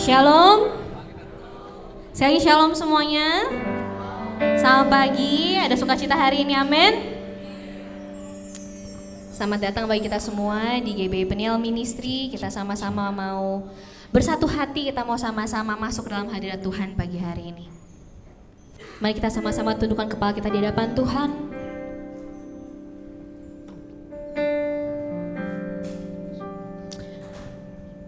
Shalom. Sekali shalom semuanya. Selamat pagi, ada sukacita hari ini, amin. Selamat datang bagi kita semua di GBI Peniel Ministry. Kita sama-sama mau bersatu hati, kita mau sama-sama masuk dalam hadirat Tuhan pagi hari ini. Mari kita sama-sama tundukkan kepala kita di hadapan Tuhan.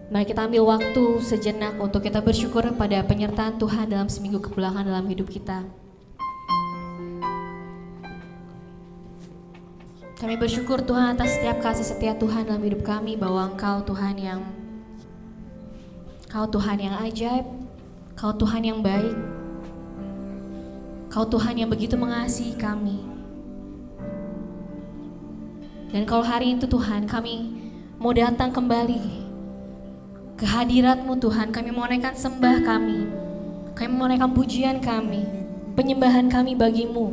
Mari kita ambil waktu sejenak untuk kita bersyukur pada penyertaan Tuhan dalam seminggu kebelakang dalam hidup kita. Kami bersyukur Tuhan atas setiap kasih setia Tuhan dalam hidup kami, bahwa Engkau Tuhan yang ajaib, Kau Tuhan yang baik, Kau Tuhan yang begitu mengasihi kami. Dan kalau hari itu Tuhan kami mau datang kembali ke hadirat-Mu Tuhan, kami mau naikkan sembah kami mau naikkan pujian kami, penyembahan kami bagi-Mu.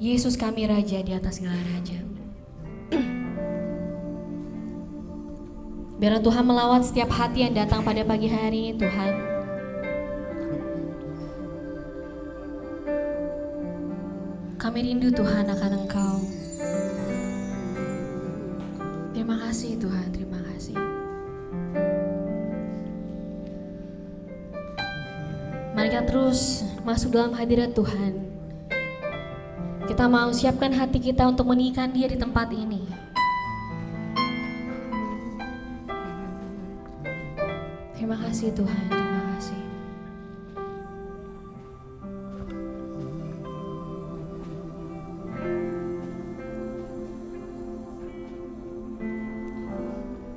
Yesus kami Raja di atas segala Raja. Biarlah Tuhan melawat setiap hati yang datang pada pagi hari ini Tuhan. Kami rindu Tuhan akan Engkau. Terima kasih Tuhan, terima kasih. Mari kita terus masuk dalam hadirat Tuhan. Kita mau siapkan hati kita untuk meninggikan Dia di tempat ini. Terima kasih Tuhan, terima kasih.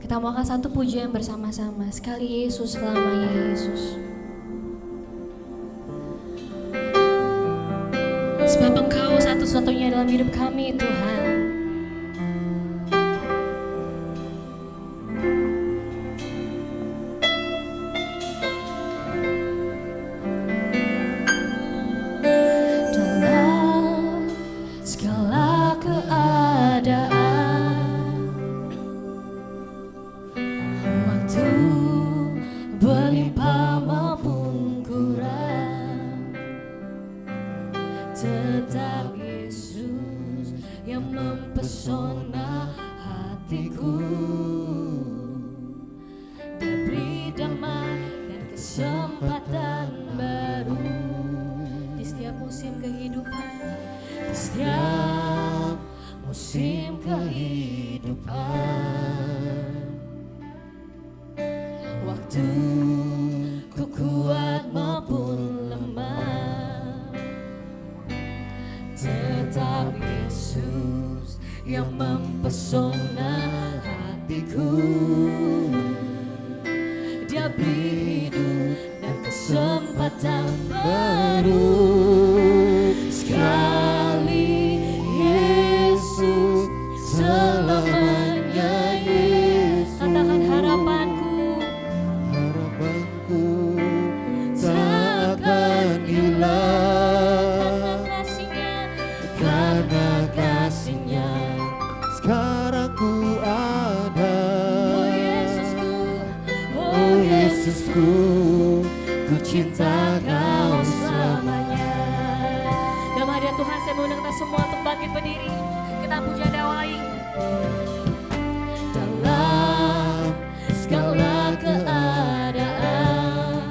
Kita mau angkat satu pujian bersama-sama. Sekali Yesus, selamanya Yesus. Sebab Engkau satu-satunya dalam hidup kami Tuhan. Dalam segala keadaan, waktu berlimpah maupun kurang, tetap Yesus yang mempesona hatiku. Dia beri damai dan kesempatan baru di setiap musim kehidupan, di setiap musim kehidupan. Waktu ku kuat maupun lemah, tetap Yesus yang mempesona hatiku. Dia beri hidup dan kesempatan baru. Sekali Yesus, selamanya Yesus. Katakan harapanku tak akan hilang. Karena kasih-Nya sekarang ku ada. Oh Yesusku, ku cinta Kau selamanya. Dalam hadirat Tuhan saya mengundang kita semua untuk bangkit berdiri. Kita puja dan awali. Dalam segala keadaan,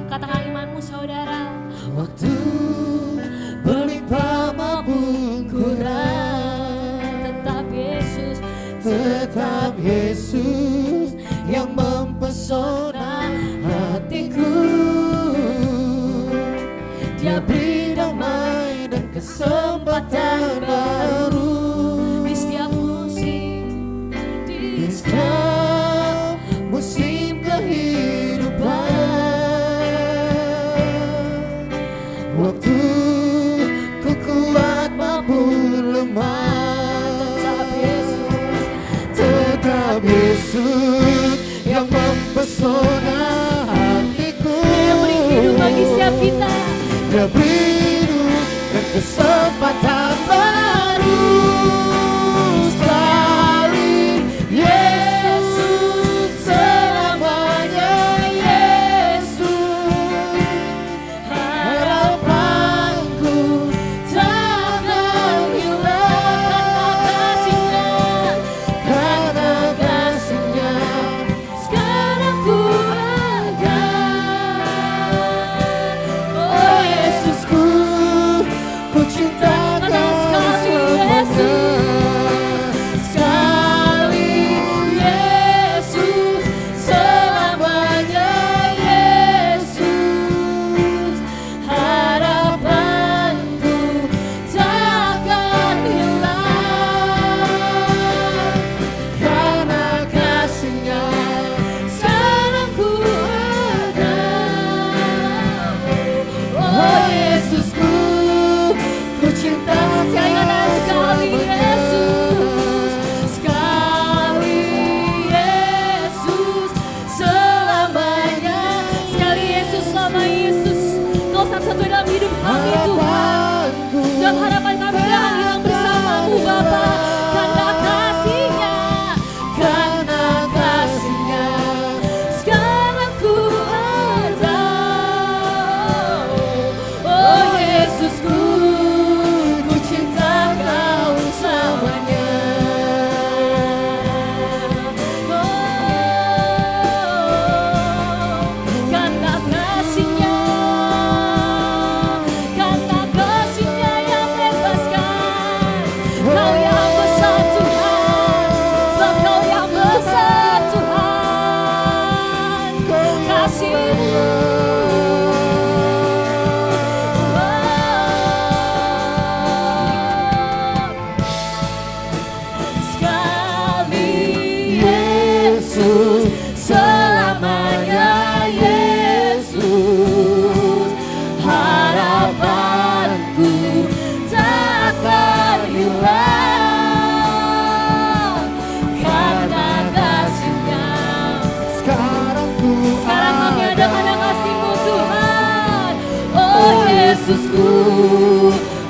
katakan imanmu saudara. Waktu berlimpah maupun Kurang, tetap Yesus, tetap Yesus yang mempesona hatiku. Dia beri damai dan kesempatan baru di setiap musim, di setiap musim kehidupan. Waktu ku kuat maupun lemah, tetap Yesus yang mempesona hatiku. Dia beri hidup bagi setiap kita. Dia beri hidup dan kesempatan baru. Sekali Yesus, selamanya Yesus. harapan kami jangan hilang bersamamu Bapa. Karena kasih-Nya, karena kasih-Nya, sekarang ku ada. Oh Yesusku, ku cinta Kau selamanya. Karena kasih-Nya, karena kasih-Nya yang bebaskan. Kau yang besar Tuhan, sebab Kau yang besar Tuhan. Kasih-Mu sekali Yesus, selamanya Yesus. Harapanku tak akan hilang karena kasih-Nya. Sekarang Sekarang kami ada karena kasih-Mu Tuhan. Oh Yesusku,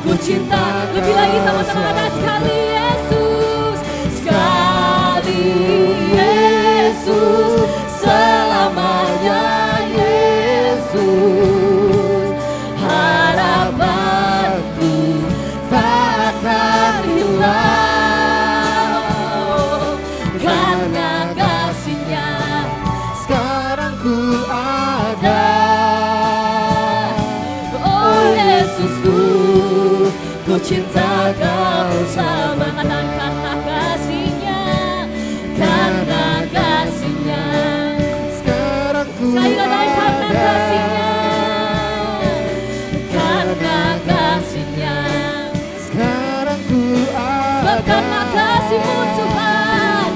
ku cinta. Lebih lagi sama-sama kata sekali Yesus, sekali Yesus, selamanya Yesus. Harapanku tak akan hilang karena kasih-Nya. sekarang ku ada. Oh Yesusku, ku cinta Kau sama. Katakan karena kasih-Nya, karena kasih-Nya. Sekarang ku Sekali katakan karena ada. kasih-Nya, karena kasih-Nya. Sekarang ku Sebab ada. karena kasih-Mu Tuhan,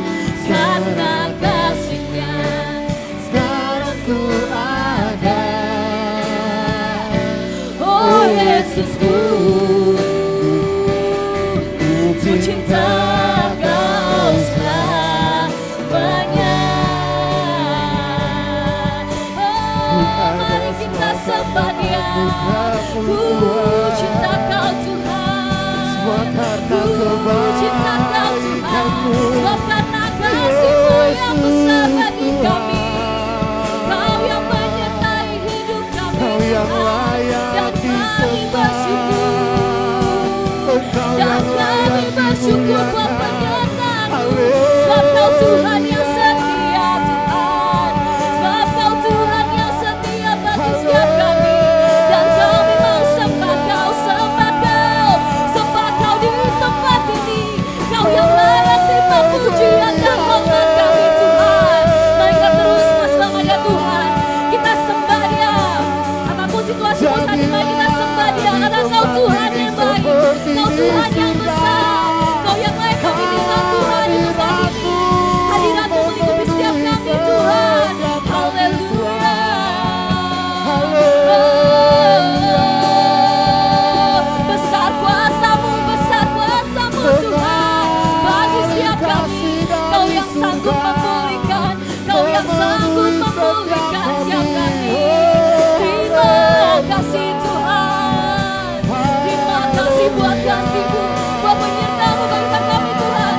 karena kasih-Nya. Sekarang ku ada. Oh Yesusku, ku cinta Kau selamanya. Oh, mari kita sembah Dia. Ku cinta Kau Tuhan, Semua karena ku cinta Kau Tuhan. Sebab karena kasih-Mu yang besar bagi kami, Kau yang menyertai hidup kami Kau yang Tuhan. layak Dan kami disembah. bersyukur, Engkau dan yang kami layak bersyukur buat dimuliakan. penyertaan-Mu. Sebab Kau Tuhan yang setia Tuhan, sebab Kau Tuhan yang setia bagi setiap kami. Dan kami mau sembah Kau, sembah Kau, sembah Kau di tempat ini. Kau yang layak terima pujian dan hormat kami Tuhan. Mari kita terus bersama Dia Tuhan, kita sembah Dia. Apapun situasi saat ini, mari kita sembah Dia. Karena Kau Tuhan yang baik, Kau Tuhan yang besar, Kau yang layak kami tinggal Tuhan di tempat ini. Hadirat-Mu melingkupi setiap kami Tuhan. Haleluya. Besar kuasa-Mu Tuhan bagi setiap kami. Kau yang sanggup memulihkan, Kau yang sanggup memulihkan setiap kami. Terima kasih Tuhan, terima kasih buat kasih-Mu, buat penyertaan-Mu bagi setiap kami Tuhan.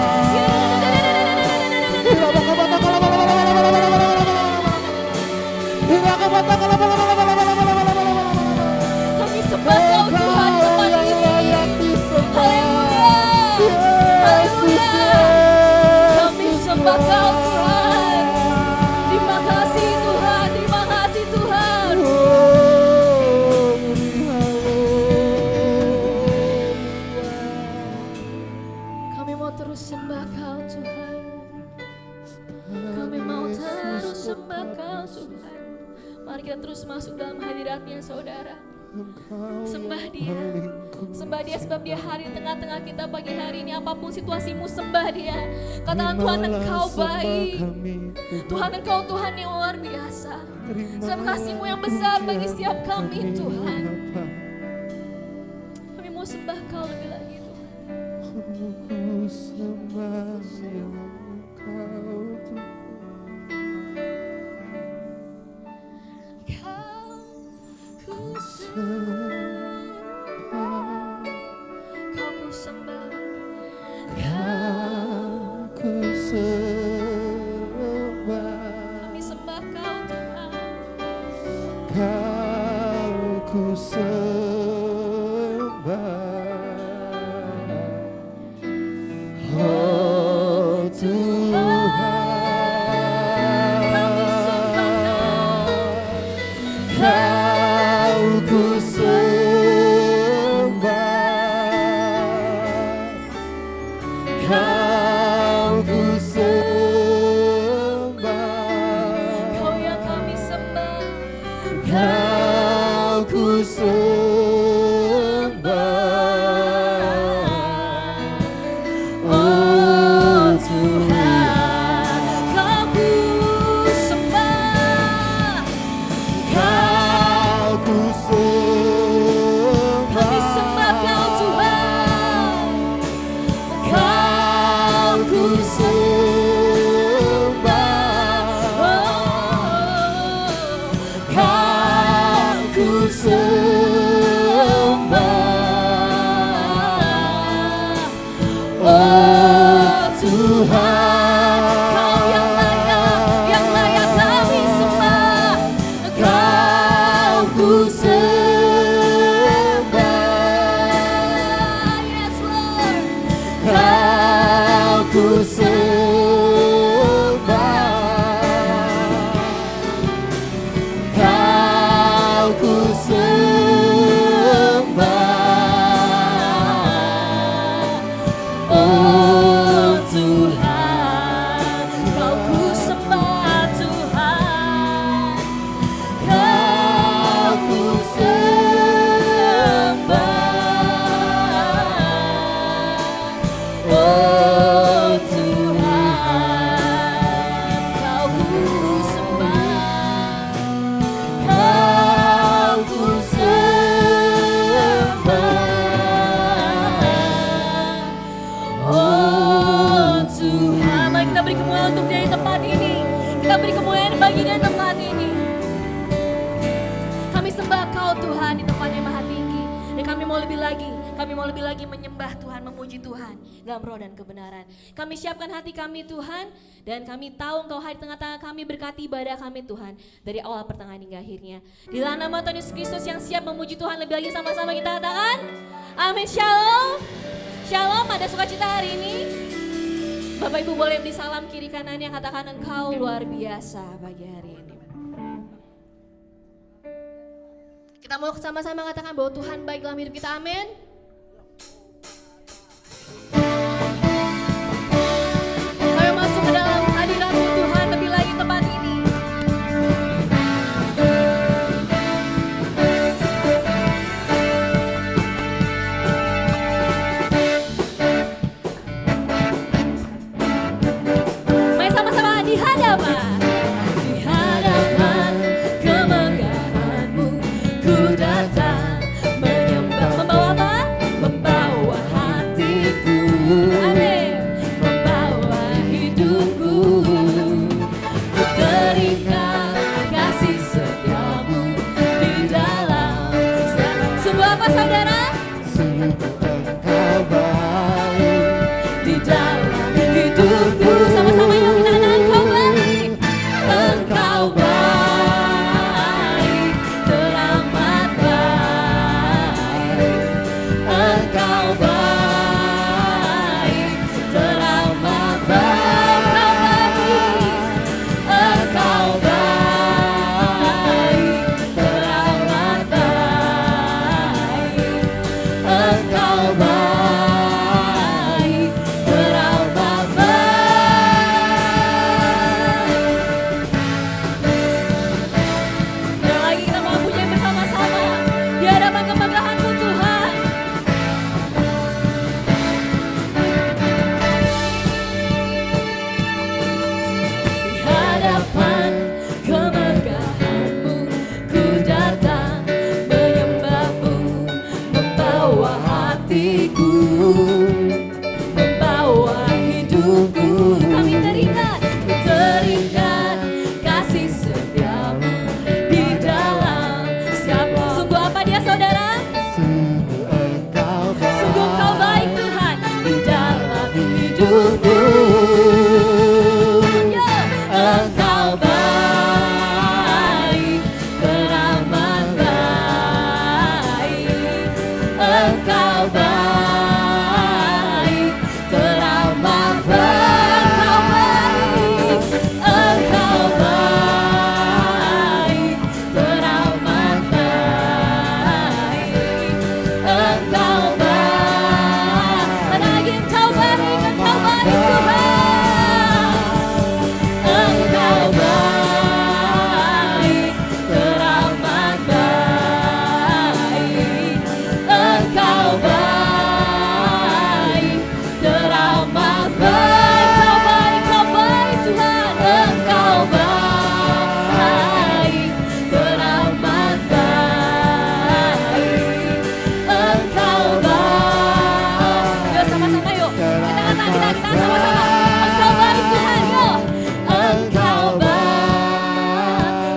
Kami sembah Kau Tuhan di tempat ini. Haleluya, haleluya. Kami sembah Kau Tuhan. Terima kasih Tuhan, terima kasih Tuhan. Kami mau terus sembah Kau Tuhan. Kami mau terus sembah Kau Tuhan. Mari kita terus masuk dalam hadirat-Nya saudara. Sembah Dia, sembah Dia sebab Dia hadir di tengah-tengah kita pagi hari ini. Apapun situasimu, sembah Dia. Katakan Tuhan Engkau baik, Tuhan Engkau Tuhan yang luar biasa. Sebab kasih-Mu yang besar bagi setiap kami Tuhan. Kami mau sembah Kau lebih lagi Tuhan. Ku sembah Engkau Tuhan. Kau ku sembah, sembah Kau Tuhan. Kau ku sembah. Oh Tuhan, Kau ku sembah. Kau ku sembah. Kau yang kami sembah. Kau ku sembah. Oh Tuhan, Kau ku sembah. Kau ku sembah. Kami sembah Kau Tuhan. Kau ku sembah. Kau ku sembah. Oh Tuhan, Kau yang layak kami sembah. Kau ku sembah. Yes Lord. Kau ku sembah. Kau ku sembah. Oh Tuhan, Kau ku sembah Tuhan. Kau ku sembah. Oh Tuhan, Kau ku sembah. Kau ku sembah. Oh Tuhan, Mari kita beri kemuliaan untuk Dia di tempat ini. Kita beri kemuliaan bagi Dia di tempat ini. Kami sembah Kau Tuhan di tempat yang maha tinggi. Dan kami mau lebih lagi menyembah Tuhan, memuji Tuhan dalam roh dan kebenaran. Kami siapkan hati kami Tuhan, dan kami tahu Engkau hadir di tengah-tengah kami, berkati ibadah kami Tuhan, dari awal pertengahan hingga akhirnya. Di dalam nama Tuhan Yesus Kristus yang siap memuji Tuhan, lebih lagi sama-sama kita katakan, amin. Shalom. Shalom, ada sukacita hari ini. Bapak Ibu boleh beri salam kiri kanannya, katakan Engkau luar biasa pagi hari ini. Kita mau sama-sama katakan bahwa Tuhan baik dalam hidup kita, amin. Kami masuk ke dalam hadirat-Mu Tuhan lebih lagi tempat ini. Mari sama-sama di hadapan. Di hadapan kemegahan-Mu ku datang menyembah. Membawa apa?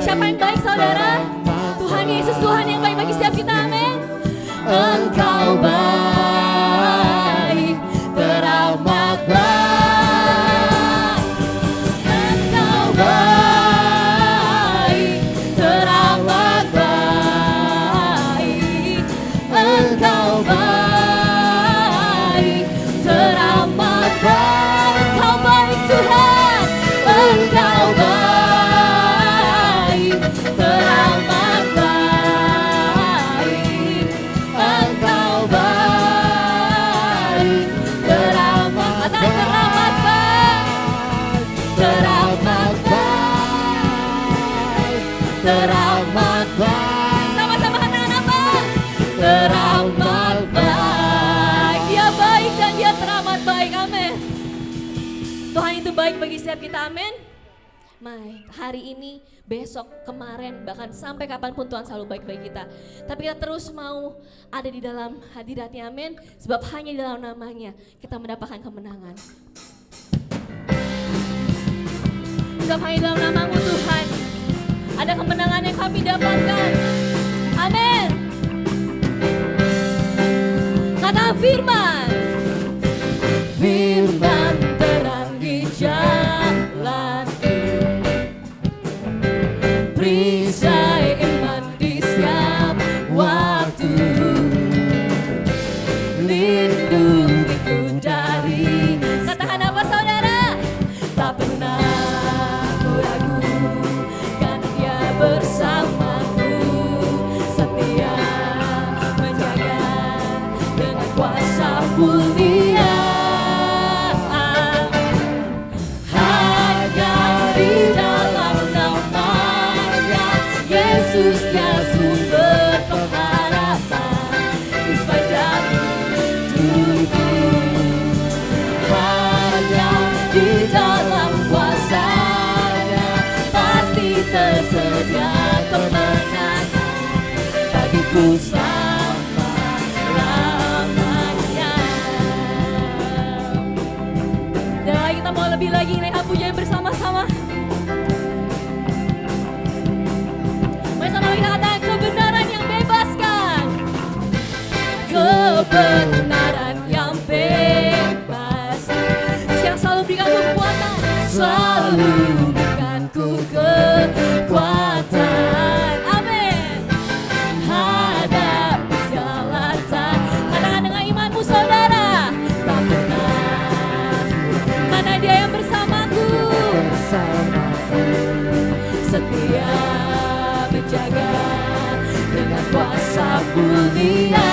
Siapa yang baik saudara? Tuhan Yesus, Tuhan yang baik bagi setiap kita, amin. Engkau baik, teramat baik. Engkau baik, teramat baik. Engkau baik, teramat baik. Engkau baik Tuhan. Engkau baik, teramat baik. Engkau baik, teramat Katakan teramat baik. teramat baik, teramat baik, Sama-sama katakan apa? teramat baik. Dia baik dan dia teramat baik, amin. Tuhan itu baik bagi setiap kita, amin. Hari ini, besok, kemarin, bahkan sampai kapanpun Tuhan selalu baik bagi kita. Tapi kita terus mau ada di dalam hadiratnya, amin. Sebab hanya di dalam namanya kita mendapatkan kemenangan. Sebab hanya di dalam namamu Tuhan ada kemenangan yang kami dapatkan, amin. Kata firman, Firman terang di jalanku, perisai iman di setiap waktu, lindungiku dari katakan apa saudara? tak pernah ku ragu, karena Dia bersamaku, setia menjaga dengan kuasa mulia. Hanya di dalam namanya Yesus dia sumber pengharapan di sepanjang hidupku. Hanya di dalam kuasa-Nya pasti tersedia kemenangan bagiku selama-lamanya. Dan lagi kita mau lebih lagi naikkan pujian bersama-sama. Mari sama kita katakan kebenaran yang bebaskan. Kebenaran yang bebas Yang selalu berikan kekuatan. selalu berikanku kekuatan. Amin. Hadapi segala Katakan dengan imanmu saudara. tak pernah Karena dia yang bersamaku. bersamaku, setia menjaga dengan kuasa mulia.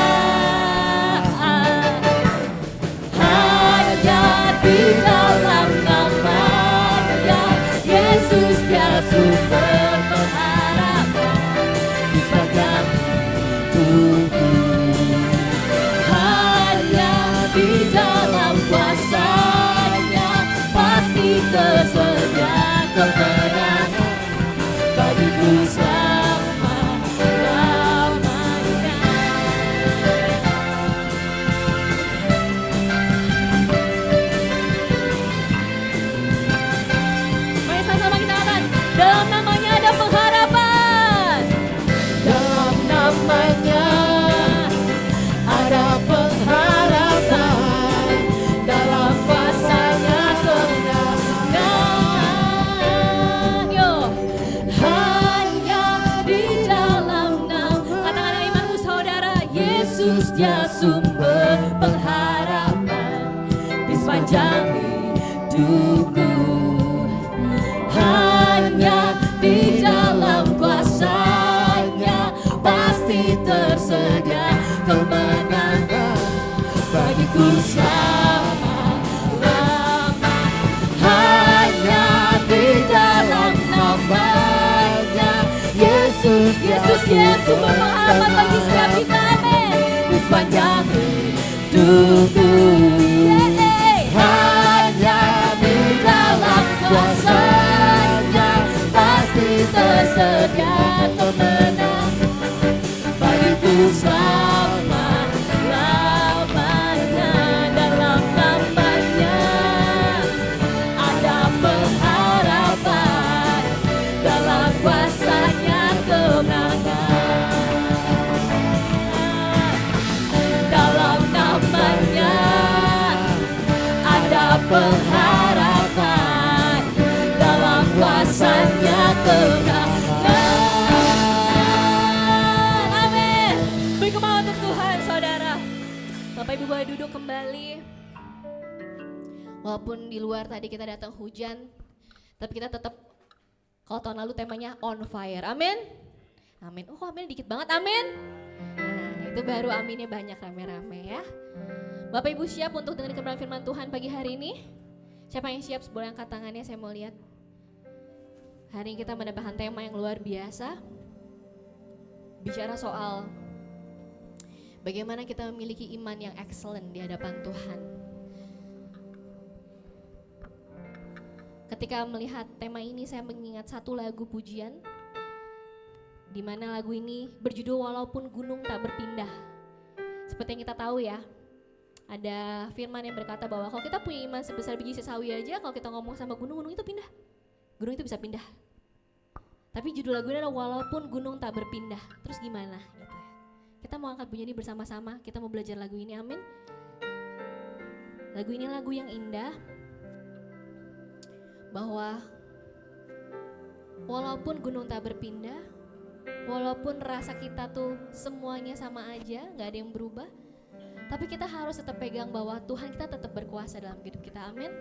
Hanya di dalam namanya Yesus dia sumber pengharapan di sepanjang hidupku. Hanya di dalam kuasa-Nya pasti tersedia kemenangan bagiku selama-lamanya. Mari sama-sama kita katakan dalam namanya ada pengharapan. Dalam namanya ada pengharapan, dalam kuasa-Nya kemenangan. Yo. Hanya di dalam nama Katakan dengan imanmu saudara. Yesus dia sumber pengharapan di sepanjang hidupku. Hanya di dalam kuasa-Nya pasti tersedia kemenangan bagiku selama-lamanya. Hanya di dalam namanya Yesus Dia sumber pengharapan bagi setiap kita, amin. di sepanjang hidupku. Hanya di dalam kuasa-Nya pasti tersedia kemenangan bagiku selama-lamanya. Dalam namanya ada pengharapan, dalam kuasa Walaupun di luar tadi kita datang hujan, tapi kita tetap, kalau tahun lalu temanya on fire. Amin. Amin. Oh, amin dikit banget. Amin. Nah, itu baru aminnya banyak rame-rame ya. Bapak Ibu siap untuk dengar kebenaran firman Tuhan pagi hari ini? Siapa yang siap? Boleh angkat tangannya, saya mau lihat. Hari ini kita mendapatkan tema yang luar biasa. Bicara soal bagaimana kita memiliki iman yang excellent di hadapan Tuhan. Ketika melihat tema ini, saya mengingat satu lagu pujian, di mana lagu ini berjudul Walaupun Gunung Tak Berpindah. Seperti yang kita tahu ya, ada firman yang berkata bahwa kalau kita punya iman sebesar biji sawi aja, kalau kita ngomong sama gunung, gunung itu pindah. Gunung itu bisa pindah. Tapi judul lagu ini adalah Walaupun Gunung Tak Berpindah. Terus gimana? Gitu ya. Kita mau angkat bunyi ini bersama-sama, kita mau belajar lagu ini, amin. Lagu ini lagu yang indah, bahwa walaupun gunung tak berpindah, walaupun rasa kita tuh semuanya sama aja, gak ada yang berubah, tapi kita harus tetap pegang bahwa Tuhan kita tetap berkuasa dalam hidup kita, amin.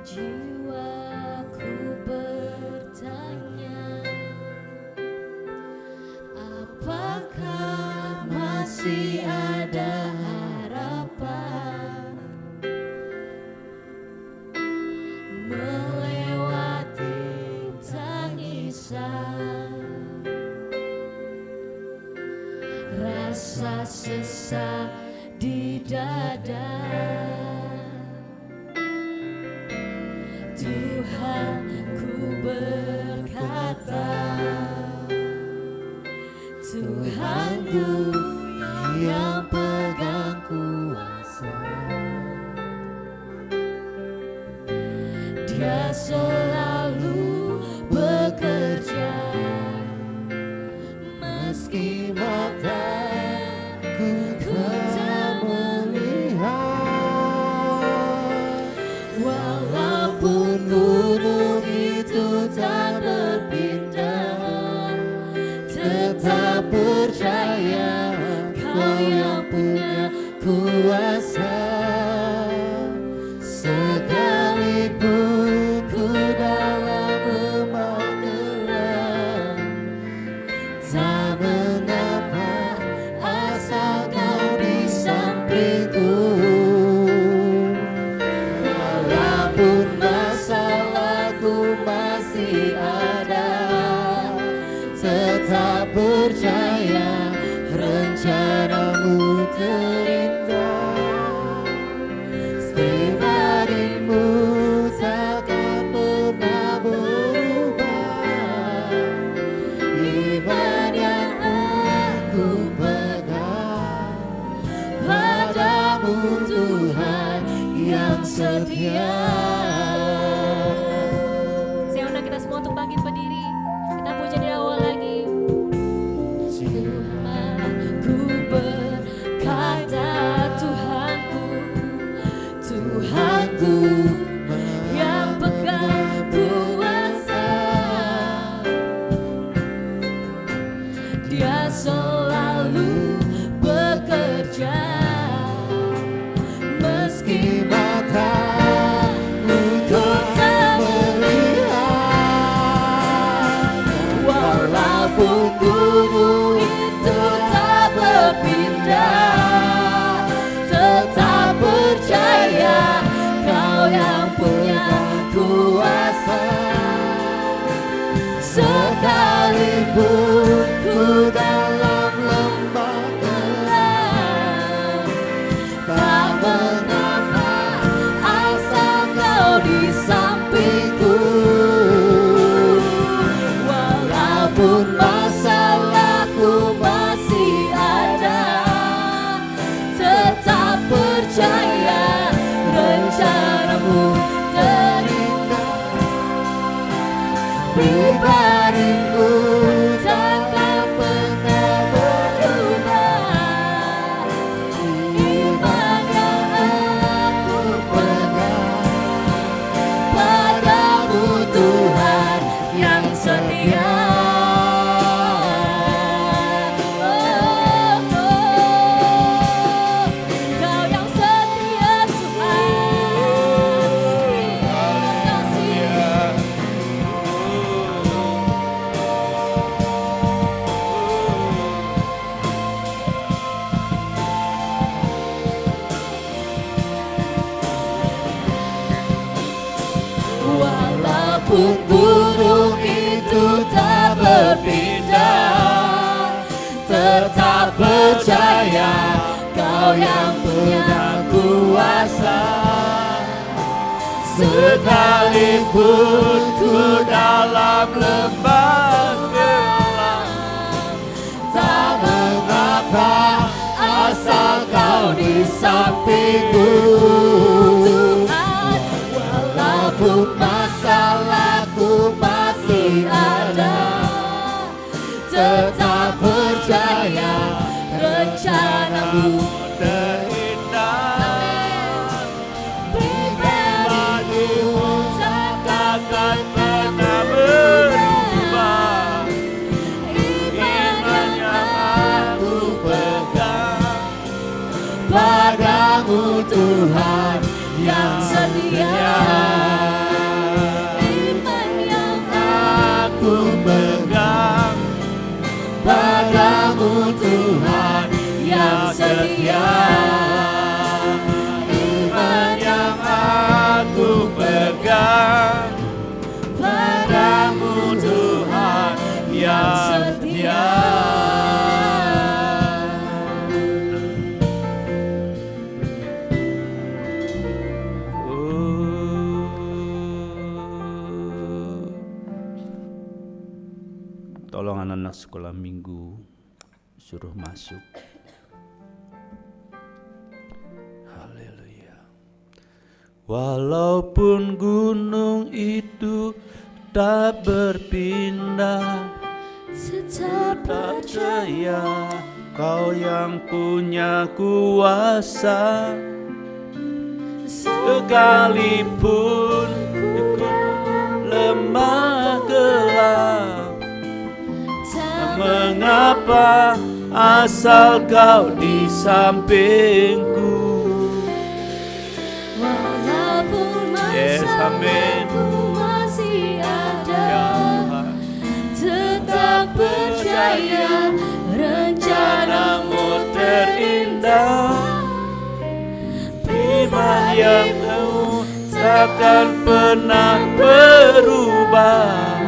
Jiwaku bertanya, apakah masih ada harapan melewati tangisan, rasa sesak di dada. Tuhanku berkata, Tuhanku yang pegang kuasa, Dia selalu bekerja, meski mataku tak melihat. Walaupun gunung itu tak berpindah, tetap percaya Kau yang punya kuasa. Sekalipun ku dalam lemah gelap, tak mengapa asal Kau di sampingku. Walaupun masalahku masih ada, tetap percaya rencanamu terindah. Pribadimu takkan pernah berubah. Iman yang aku pegang padamu, Tuhan yang setia. Saya undang kita semua untuk bangkit berdiri. Kita puji di awal lagi. Tuhanku berkata, Tuhanku yang pegang kuasa, Dia selalu bekerja, meski mataku tak melihat. Walaupun gunung itu tak berpindah, tetap percaya Kau yang punya kuasa. Sekalipun ku dalam lembah gelap, tak mengapa asal Kau di sampingku. Walaupun masalahku masih ada, tetap percaya rencanamu terindah. Pribadimu takkan pernah berubah. Walaupun gunung itu tak berpindah, tetap percaya Kau yang punya kuasa. Sekalipun ku dalam lembah gelap, tak mengapa asal Kau di sampingku. Tuhan, walaupun masalahku masih ada, tetap percaya rencanamu terindah. Pribadimu takkan pernah berubah. Iman yang aku pegang padamu Tuhan yang setia. Iman yang aku pegang padamu Tuhan yang setia. Iman yang aku pegang padamu Tuhan yang setia. Tolong anak-anak sekolah minggu suruh masuk. Haleluya. Walaupun gunung itu tak berpindah, Tetap percaya Kau yang punya kuasa. Sekalipun lemah gelap, mengapa asal Kau di sampingku. walaupun Yes, amin. masalahku masih ada, Ya Tuhan, tetap percaya rencanamu terindah. iman yang Kau takkan pernah berubah.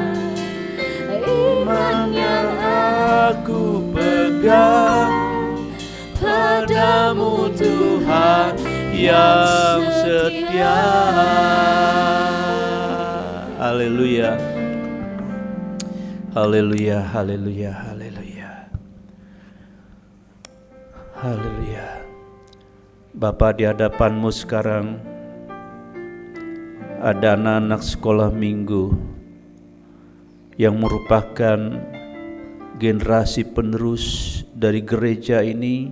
Iman yang aku pegang padamu Tuhan yang setia. Haleluya. Haleluya, haleluya, haleluya. Haleluya. Bapa, di hadapan-Mu sekarang ada anak-anak sekolah minggu yang merupakan generasi penerus dari gereja ini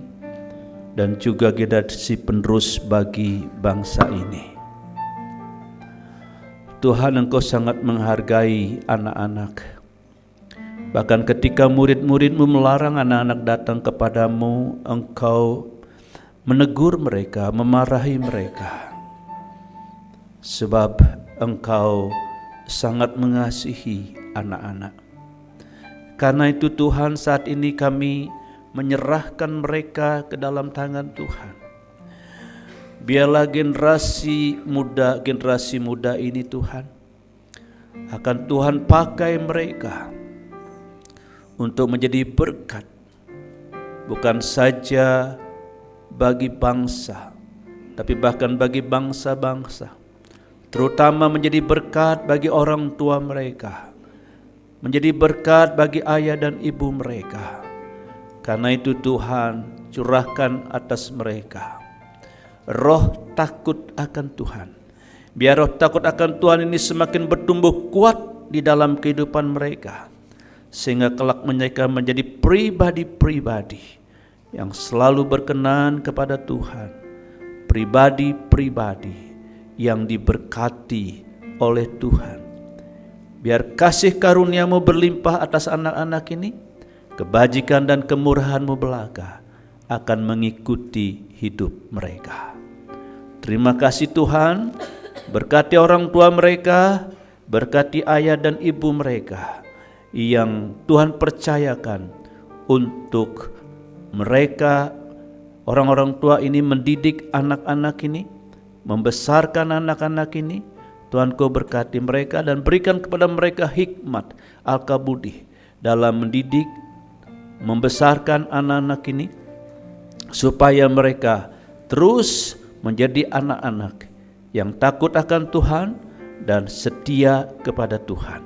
dan juga generasi penerus bagi bangsa ini. Tuhan, Engkau sangat menghargai anak-anak. Bahkan ketika murid-murid-Mu melarang anak-anak datang kepadamu, Engkau menegur mereka, memarahi mereka. Sebab Engkau sangat mengasihi anak-anak. Karena itu Tuhan, saat ini kami menyerahkan mereka ke dalam tangan Tuhan. Biarlah generasi muda ini Tuhan, akan Tuhan pakai mereka untuk menjadi berkat, bukan saja bagi bangsa, tapi bahkan bagi bangsa-bangsa. Terutama menjadi berkat bagi orang tua mereka, menjadi berkat bagi ayah dan ibu mereka. Karena itu Tuhan, curahkan atas mereka roh takut akan Tuhan. Biar roh takut akan Tuhan ini semakin bertumbuh kuat di dalam kehidupan mereka, sehingga kelak mereka menjadi pribadi-pribadi yang selalu berkenan kepada Tuhan, pribadi-pribadi yang diberkati oleh Tuhan. Biar kasih karunia-Mu berlimpah atas anak-anak ini, kebajikan dan kemurahan-Mu belaka akan mengikuti hidup mereka. Terima kasih Tuhan, berkati orang tua mereka, berkati ayah dan ibu mereka yang Tuhan percayakan untuk mereka, orang-orang tua ini mendidik anak-anak ini, membesarkan anak-anak ini, Tuhan Kau berkati mereka dan berikan kepada mereka hikmat al-kabudi dalam mendidik, membesarkan anak-anak ini, supaya mereka terus menjadi anak-anak yang takut akan Tuhan dan setia kepada Tuhan.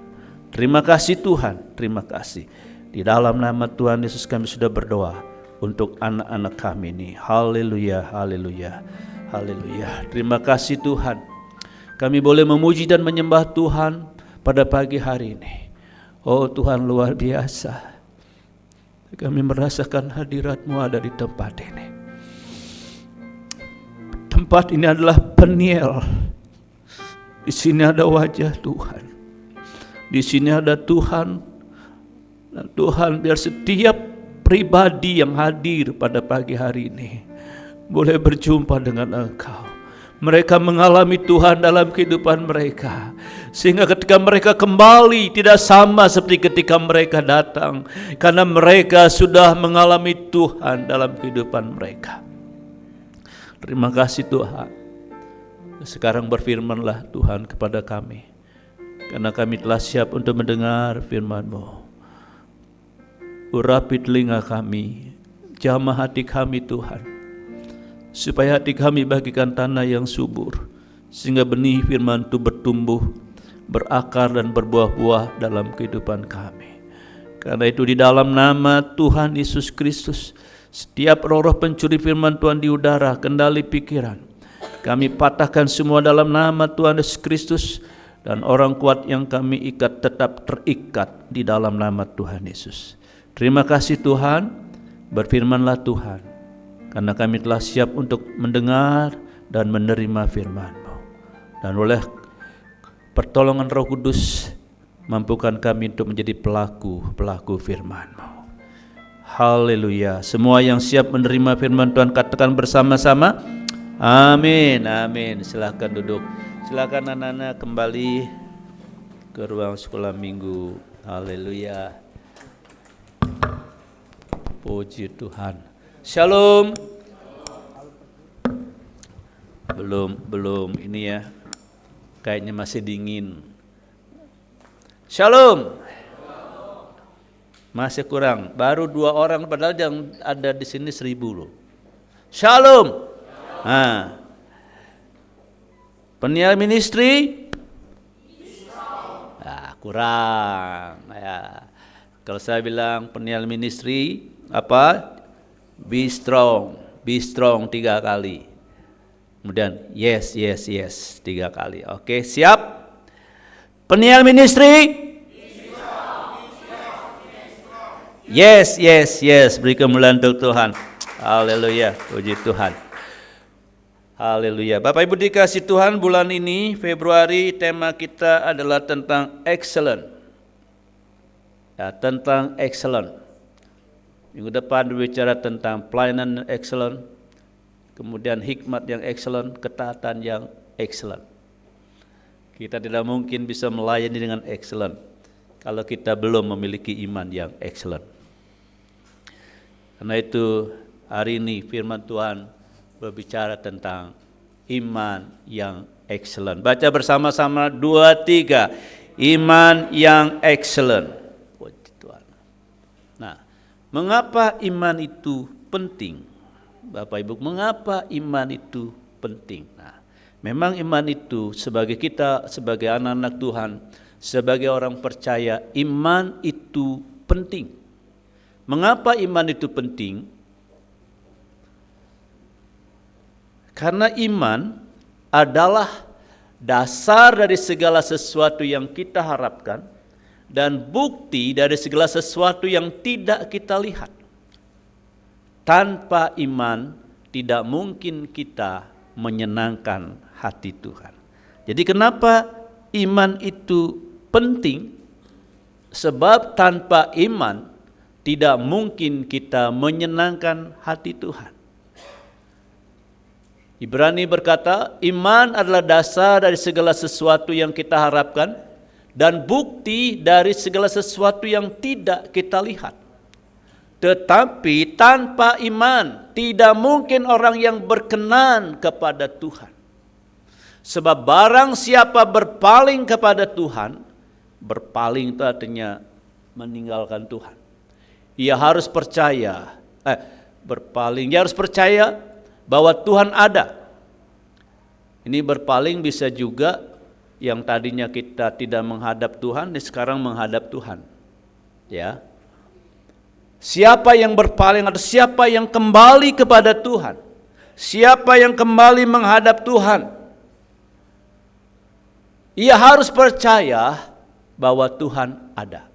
Terima kasih Tuhan, terima kasih. Di dalam nama Tuhan Yesus kami sudah berdoa untuk anak-anak kami ini. Haleluya, haleluya, haleluya. Terima kasih Tuhan. Kami boleh memuji dan menyembah Tuhan pada pagi hari ini. Oh Tuhan, luar biasa. Kami merasakan hadirat-Mu ada di tempat ini. Tempat ini adalah Peniel. Di sini ada wajah Tuhan. Di sini ada Tuhan. Dan Tuhan, biar setiap pribadi yang hadir pada pagi hari ini boleh berjumpa dengan Engkau. Mereka mengalami Tuhan dalam kehidupan mereka, sehingga ketika mereka kembali tidak sama seperti ketika mereka datang, karena mereka sudah mengalami Tuhan dalam kehidupan mereka. Terima kasih Tuhan. Sekarang berfirmanlah Tuhan kepada kami, karena kami telah siap untuk mendengar firman-Mu. Urapi telinga kami, jamah hati kami Tuhan, supaya hati kami bagikan tanah yang subur, sehingga benih firman itu bertumbuh, berakar dan berbuah-buah dalam kehidupan kami. Karena itu di dalam nama Tuhan Yesus Kristus, setiap roh-roh pencuri firman Tuhan di udara, kendali pikiran, kami patahkan semua dalam nama Tuhan Yesus Kristus, dan orang kuat yang kami ikat tetap terikat di dalam nama Tuhan Yesus. Terima kasih Tuhan, berfirmanlah Tuhan, karena kami telah siap untuk mendengar dan menerima firman-Mu. Dan oleh pertolongan Roh Kudus, mampukan kami untuk menjadi pelaku firman-Mu. Haleluya. Semua yang siap menerima firman Tuhan katakan bersama-sama, amin, amin. Silakan duduk. Silakan anak-anak kembali ke ruang sekolah minggu. Haleluya. Puji Tuhan. Shalom. Belum ini ya. Kayaknya masih dingin. Shalom. Masih kurang. Baru 2 orang padahal yang ada di sini 1000 loh. Shalom. Nah. Peniel ministry? Kurang. Ya. Kalau saya bilang peniel ministry apa? Be strong 3 kali. Kemudian yes 3 kali. Oke, siap? Peniel ministry? Yes. Beri kemuliaan untuk Tuhan. Haleluya, puji Tuhan. Haleluya. Bapak Ibu dikasih Tuhan, bulan ini Februari tema kita adalah tentang excellent. Ya, tentang excellent. Minggu depan berbicara tentang pelayanan yang excellent, kemudian hikmat yang excellent, ketaatan yang excellent. Kita tidak mungkin bisa melayani dengan excellent kalau kita belum memiliki iman yang excellent. Karena itu hari ini firman Tuhan berbicara tentang iman yang excellent. Baca bersama-sama 2, 3. Iman yang excellent. Nah, mengapa iman itu penting? Bapak Ibu, mengapa iman itu penting? Nah, memang iman itu sebagai kita, sebagai anak-anak Tuhan, sebagai orang percaya, iman itu penting. Mengapa iman itu penting? Karena iman adalah dasar dari segala sesuatu yang kita harapkan dan bukti dari segala sesuatu yang tidak kita lihat. Tanpa iman tidak mungkin kita menyenangkan hati Tuhan. Jadi kenapa iman itu penting? Sebab tanpa iman tidak mungkin kita menyenangkan hati Tuhan. Ibrani berkata, iman adalah dasar dari segala sesuatu yang kita harapkan dan bukti dari segala sesuatu yang tidak kita lihat. Tetapi tanpa iman tidak mungkin orang yang berkenan kepada Tuhan. Sebab barang siapa berpaling kepada Tuhan, berpaling itu artinya meninggalkan Tuhan. Ia harus percaya, dia harus percaya bahwa Tuhan ada. Ini berpaling bisa juga yang tadinya kita tidak menghadap Tuhan, sekarang menghadap Tuhan. Ya. Siapa yang berpaling atau siapa yang kembali kepada Tuhan, siapa yang kembali menghadap Tuhan, ia harus percaya bahwa Tuhan ada.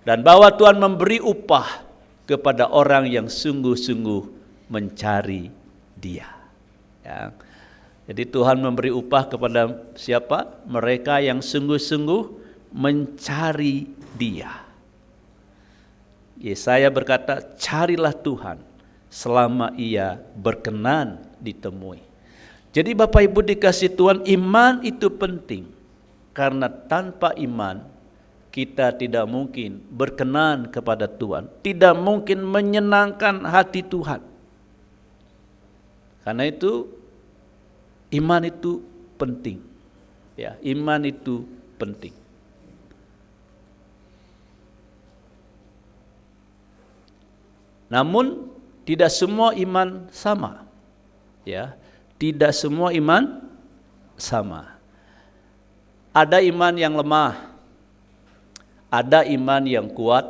Dan bahwa Tuhan memberi upah kepada orang yang sungguh-sungguh mencari Dia. Ya. Jadi Tuhan memberi upah kepada siapa? Mereka yang sungguh-sungguh mencari Dia. Yesaya berkata, carilah Tuhan selama Ia berkenan ditemui. Jadi Bapak Ibu dikasih Tuhan, iman itu penting. Karena tanpa iman kita tidak mungkin berkenan kepada Tuhan, tidak mungkin menyenangkan hati Tuhan. Karena itu iman itu penting. Ya, iman itu penting. Namun tidak semua iman sama. Ya, tidak semua iman sama. Ada iman yang lemah, ada iman yang kuat,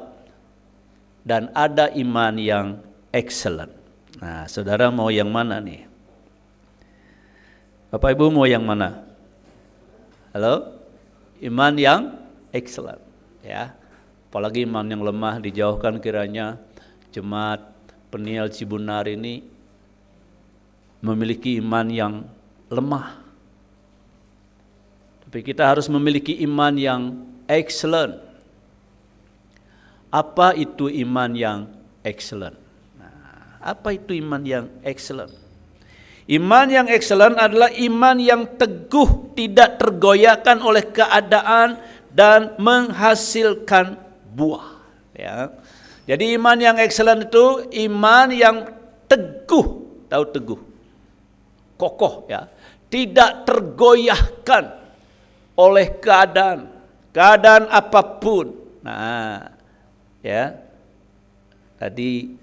dan ada iman yang excellent. Nah, saudara mau yang mana nih? Bapak Ibu mau yang mana? Halo? Iman yang excellent, ya. Apalagi iman yang lemah dijauhkan kiranya. Jemaat Peniel Cibunar ini memiliki iman yang lemah. Tapi kita harus memiliki iman yang excellent. Apa itu iman yang excellent? Nah, apa itu iman yang excellent? Iman yang excellent adalah iman yang teguh, tidak tergoyahkan oleh keadaan dan menghasilkan buah. Ya. Jadi iman yang excellent itu iman yang teguh, tahu teguh, kokoh ya, tidak tergoyahkan oleh keadaan apapun. Nah, ya, tadi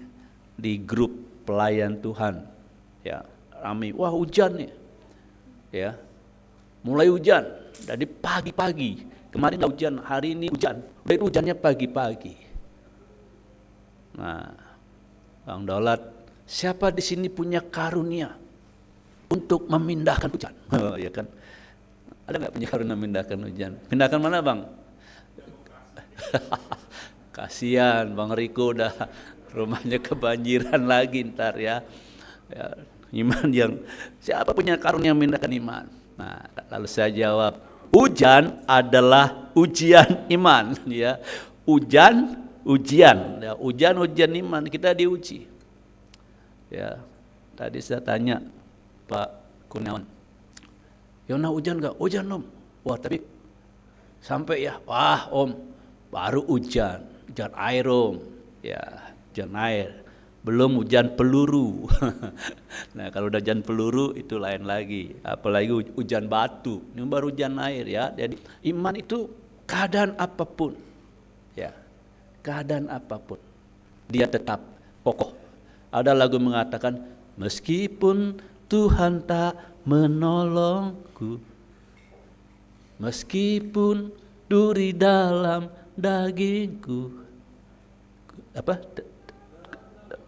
di grup pelayan Tuhan, ya, ramai, wah hujan nih, ya, mulai hujan dari pagi-pagi. Kemarin hujan, hari ini hujan, udah hujannya pagi-pagi. Nah, Bang Daulat, siapa di sini punya karunia untuk memindahkan hujan? Oh, ya kan? Ada nggak punya karunia memindahkan hujan? Pindahkan mana, Bang? Kasihan Bang Riko udah rumahnya kebanjiran lagi ntar ya. Ya, iman yang siapa punya karunia memindahkan iman? Nah, lalu saya jawab, hujan adalah ujian iman, ya. Ujian, ya, ujian iman, kita diuji. Ya, tadi saya tanya Pak Kurniawan, Yona hujan nggak? Hujan Om. Wah tapi sampai ya, wah Om, baru hujan air Om, ya hujan air, belum hujan peluru. Nah kalau udah hujan peluru itu lain lagi, apalagi hujan batu, ini baru hujan air ya. Jadi iman itu keadaan apapun, ya. Keadaan apapun dia tetap kokoh. Ada lagu mengatakan, meskipun Tuhan tak menolongku, meskipun duri dalam dagingku,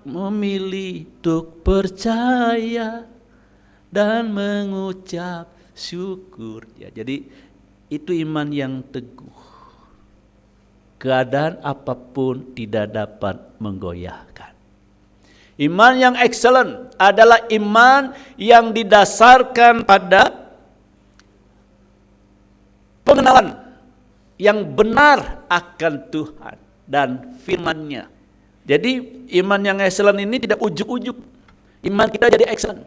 memilih untuk percaya dan mengucap syukur. Ya, jadi itu iman yang teguh. Keadaan apapun tidak dapat menggoyahkan. Iman yang excellent adalah iman yang didasarkan pada pengenalan yang benar akan Tuhan dan firman-Nya. Jadi iman yang excellent ini tidak ujuk-ujuk. Iman kita jadi excellent.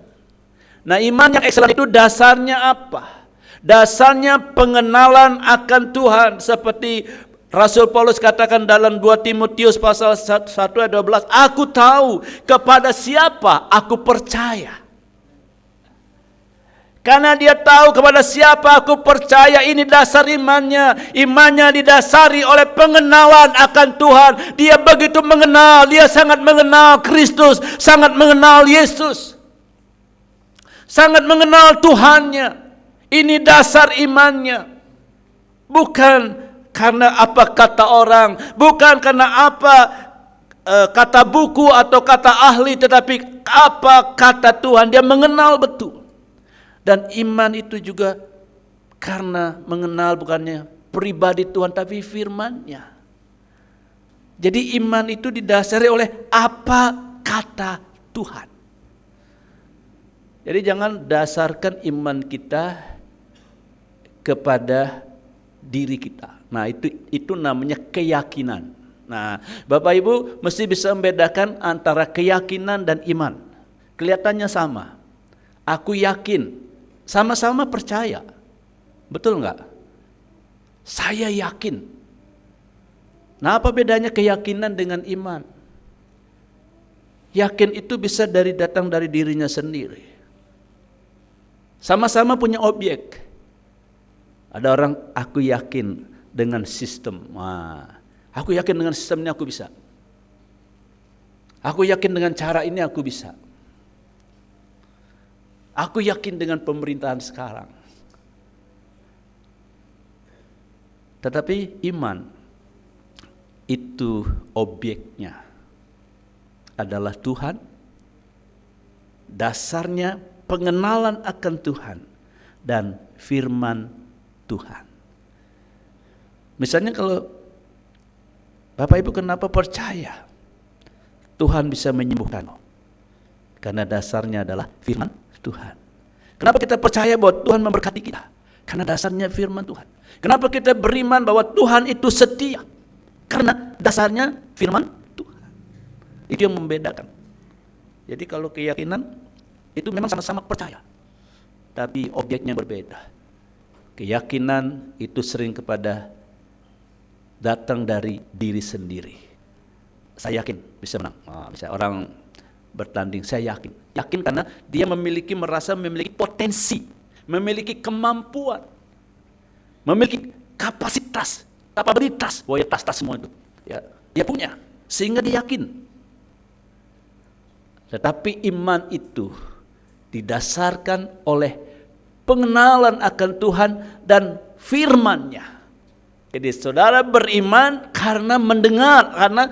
Nah, iman yang excellent itu dasarnya apa? Dasarnya pengenalan akan Tuhan, seperti Rasul Paulus katakan dalam 2 Timotius pasal 1 ayat 12, aku tahu kepada siapa aku percaya. Karena dia tahu kepada siapa aku percaya, ini dasar imannya. Imannya didasari oleh pengenalan akan Tuhan. Dia begitu mengenal, dia sangat mengenal Kristus, sangat mengenal Yesus. Sangat mengenal Tuhannya. Ini dasar imannya. Bukan karena apa kata orang, bukan karena apa kata buku atau kata ahli, tetapi apa kata Tuhan. Dia mengenal betul. Dan iman itu juga karena mengenal bukannya pribadi Tuhan tapi firman-Nya. Jadi iman itu didasari oleh apa kata Tuhan. Jadi jangan dasarkan iman kita kepada diri kita. Nah, itu namanya keyakinan. Nah, Bapak Ibu mesti bisa membedakan antara keyakinan dan iman. Kelihatannya sama. Aku yakin, sama-sama percaya. Betul enggak? Saya yakin. Nah, apa bedanya keyakinan dengan iman? Yakin itu bisa datang dari dirinya sendiri. Sama-sama punya objek. Ada orang, aku yakin dengan sistem. Wah, aku yakin dengan sistem ini aku bisa. Aku yakin dengan cara ini aku bisa. Aku yakin dengan pemerintahan sekarang. Tetapi iman itu objeknya adalah Tuhan. Dasarnya pengenalan akan Tuhan dan firman Tuhan. Misalnya kalau Bapak Ibu kenapa percaya Tuhan bisa menyembuhkan? Karena dasarnya adalah firman Tuhan. Kenapa kita percaya bahwa Tuhan memberkati kita? Karena dasarnya firman Tuhan. Kenapa kita beriman bahwa Tuhan itu setia? Karena dasarnya firman Tuhan. Itu yang membedakan. Jadi kalau keyakinan itu memang sama-sama percaya, tapi objeknya berbeda. Keyakinan itu sering datang dari diri sendiri. Saya yakin bisa menang. Bisa orang bertanding, saya yakin. Yakin karena dia merasa memiliki potensi, memiliki kemampuan, memiliki kapasitas, kapabilitas. Wah, ya tas semua itu. Ya, dia punya, sehingga dia yakin. Tetapi iman itu didasarkan oleh pengenalan akan Tuhan dan firman-Nya. Jadi saudara beriman karena mendengar, karena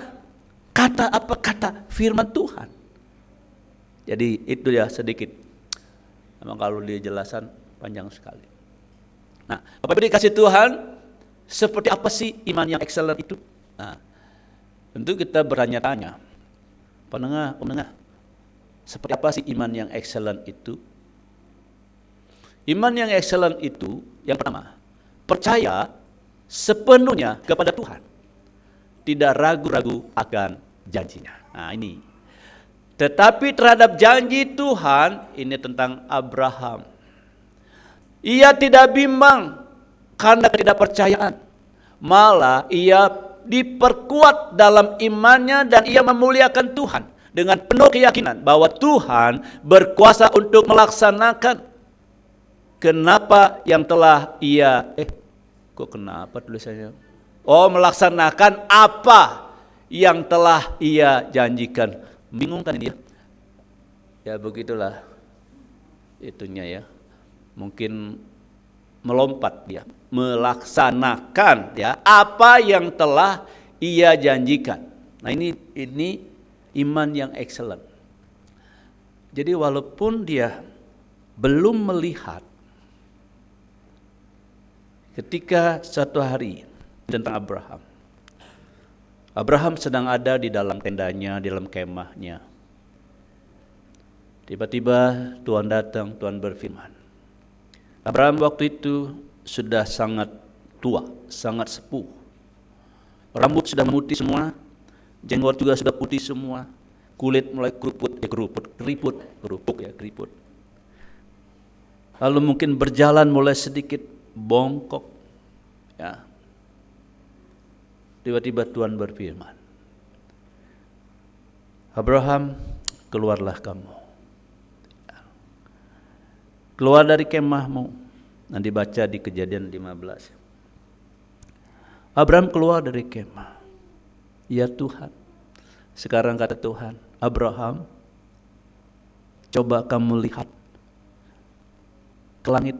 kata firman Tuhan. Jadi itu ya sedikit. Memang kalau dijelasan panjang sekali. Nah, Bapak Ibu dikasih Tuhan, seperti apa sih iman yang excellent itu? Nah, tentu kita bertanya-tanya. Pendengar, seperti apa sih iman yang excellent itu? Iman yang excellent itu, yang pertama, percaya sepenuhnya kepada Tuhan. Tidak ragu-ragu akan janjinya. Nah ini. Tetapi terhadap janji Tuhan, ini tentang Abraham. Ia tidak bimbang karena ketidakpercayaan. Malah ia diperkuat dalam imannya dan ia memuliakan Tuhan. Dengan penuh keyakinan bahwa Tuhan berkuasa untuk melaksanakan kenapa yang telah ia kenapa tulisannya? Melaksanakan apa yang telah ia janjikan. Bingung kan dia? Ya begitulah itunya ya. Mungkin melompat dia, melaksanakan ya apa yang telah ia janjikan. Nah ini iman yang excellent. Jadi walaupun dia belum melihat, ketika suatu hari tentang Abraham sedang ada di dalam tendanya, di dalam kemahnya. Tiba-tiba Tuhan datang, Tuhan berfirman. Abraham waktu itu sudah sangat tua, sangat sepuh. Rambut sudah memutih semua, jenggot juga sudah putih semua, kulit mulai keriput. Lalu mungkin berjalan mulai sedikit bongkok. Ya. Tiba-tiba Tuhan berfirman, Abraham, keluarlah kamu. keluar dari kemahmu. Nanti baca di Kejadian 15. Abraham keluar dari kemah. Ya Tuhan, sekarang kata Tuhan, Abraham, coba kamu lihat ke langit,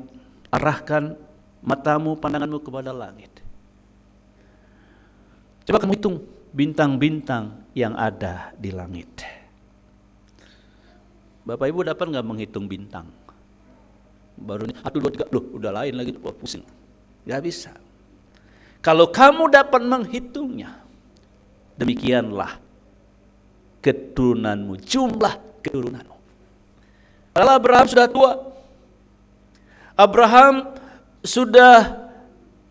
arahkan matamu, pandanganmu kepada langit. Coba kamu hitung bintang-bintang yang ada di langit. Bapak Ibu dapat nggak menghitung bintang? Baru 1, 2, 3, loh udah lain lagi, wah pusing. Nggak bisa. Kalau kamu dapat menghitungnya, demikianlah keturunanmu, jumlah keturunanmu. Padahal Abraham sudah tua. Abraham sudah